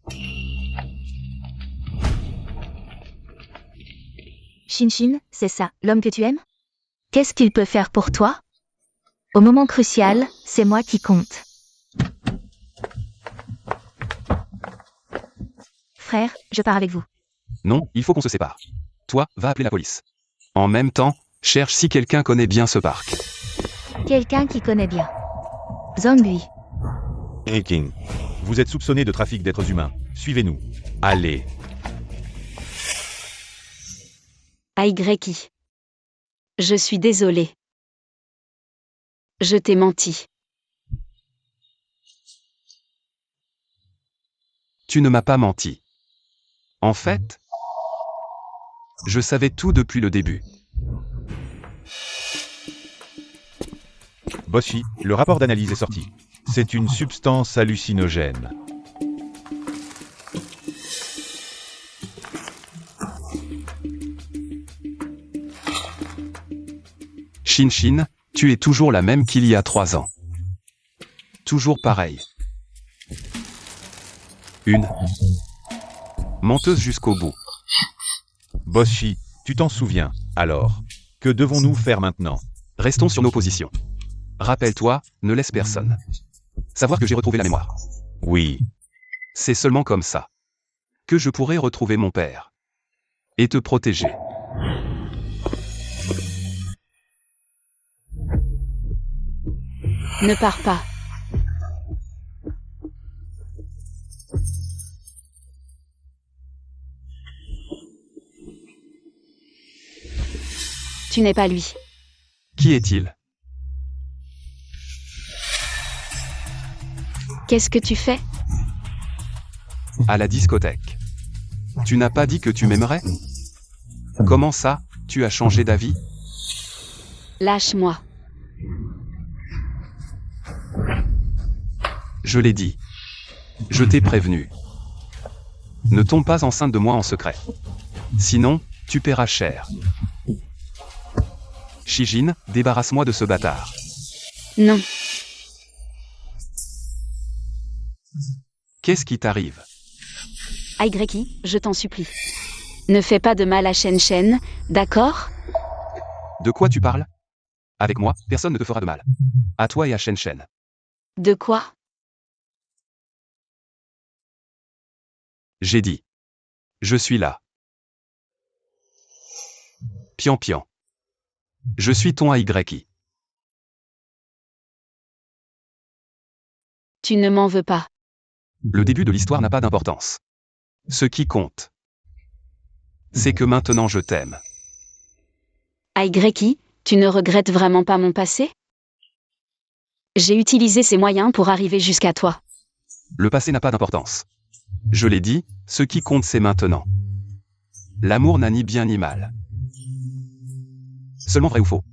Shinshin, c'est ça, l'homme que tu aimes? Qu'est-ce qu'il peut faire pour toi? Au moment crucial, c'est moi qui compte. Frère, je pars avec vous. Non, il faut qu'on se sépare. Toi, va appeler la police. En même temps, cherche si quelqu'un connaît bien ce parc. Quelqu'un qui connaît bien. Zongui. King, vous êtes soupçonné de trafic d'êtres humains. Suivez-nous. Allez. Aïgreki. Je suis désolée. Je t'ai menti. Tu ne m'as pas menti. En fait, je savais tout depuis le début. Boshi, le rapport d'analyse est sorti. C'est une substance hallucinogène. Shinshin, tu es toujours la même qu'il y a 3 ans. Toujours pareil. Une menteuse jusqu'au bout. Boshi, tu t'en souviens, alors. Que devons-nous faire maintenant? Restons sur nos positions. Rappelle-toi, ne laisse personne savoir que j'ai retrouvé la mémoire. Oui. C'est seulement comme ça que je pourrai retrouver mon père et te protéger. Ne pars pas. Tu n'es pas lui. Qui est-il? Qu'est-ce que tu fais? À la discothèque. Tu n'as pas dit que tu m'aimerais? Comment ça, tu as changé d'avis? Lâche-moi. Je l'ai dit. Je t'ai prévenu. Ne tombe pas enceinte de moi en secret. Sinon, tu paieras cher. Shijin, débarrasse-moi de ce bâtard. Non. Qu'est-ce qui t'arrive? Aïgreki, je t'en supplie. Ne fais pas de mal à Shen Shen, d'accord? De quoi tu parles? Avec moi, personne ne te fera de mal. À toi et à Shen Shen. De quoi? J'ai dit. Je suis là. Pian pian. Je suis ton AYI. Tu ne m'en veux pas. Le début de l'histoire n'a pas d'importance. Ce qui compte, c'est que maintenant je t'aime. AYI, tu ne regrettes vraiment pas mon passé? J'ai utilisé ces moyens pour arriver jusqu'à toi. Le passé n'a pas d'importance. Je l'ai dit, ce qui compte c'est maintenant. L'amour n'a ni bien ni mal. Seulement vrai ou faux.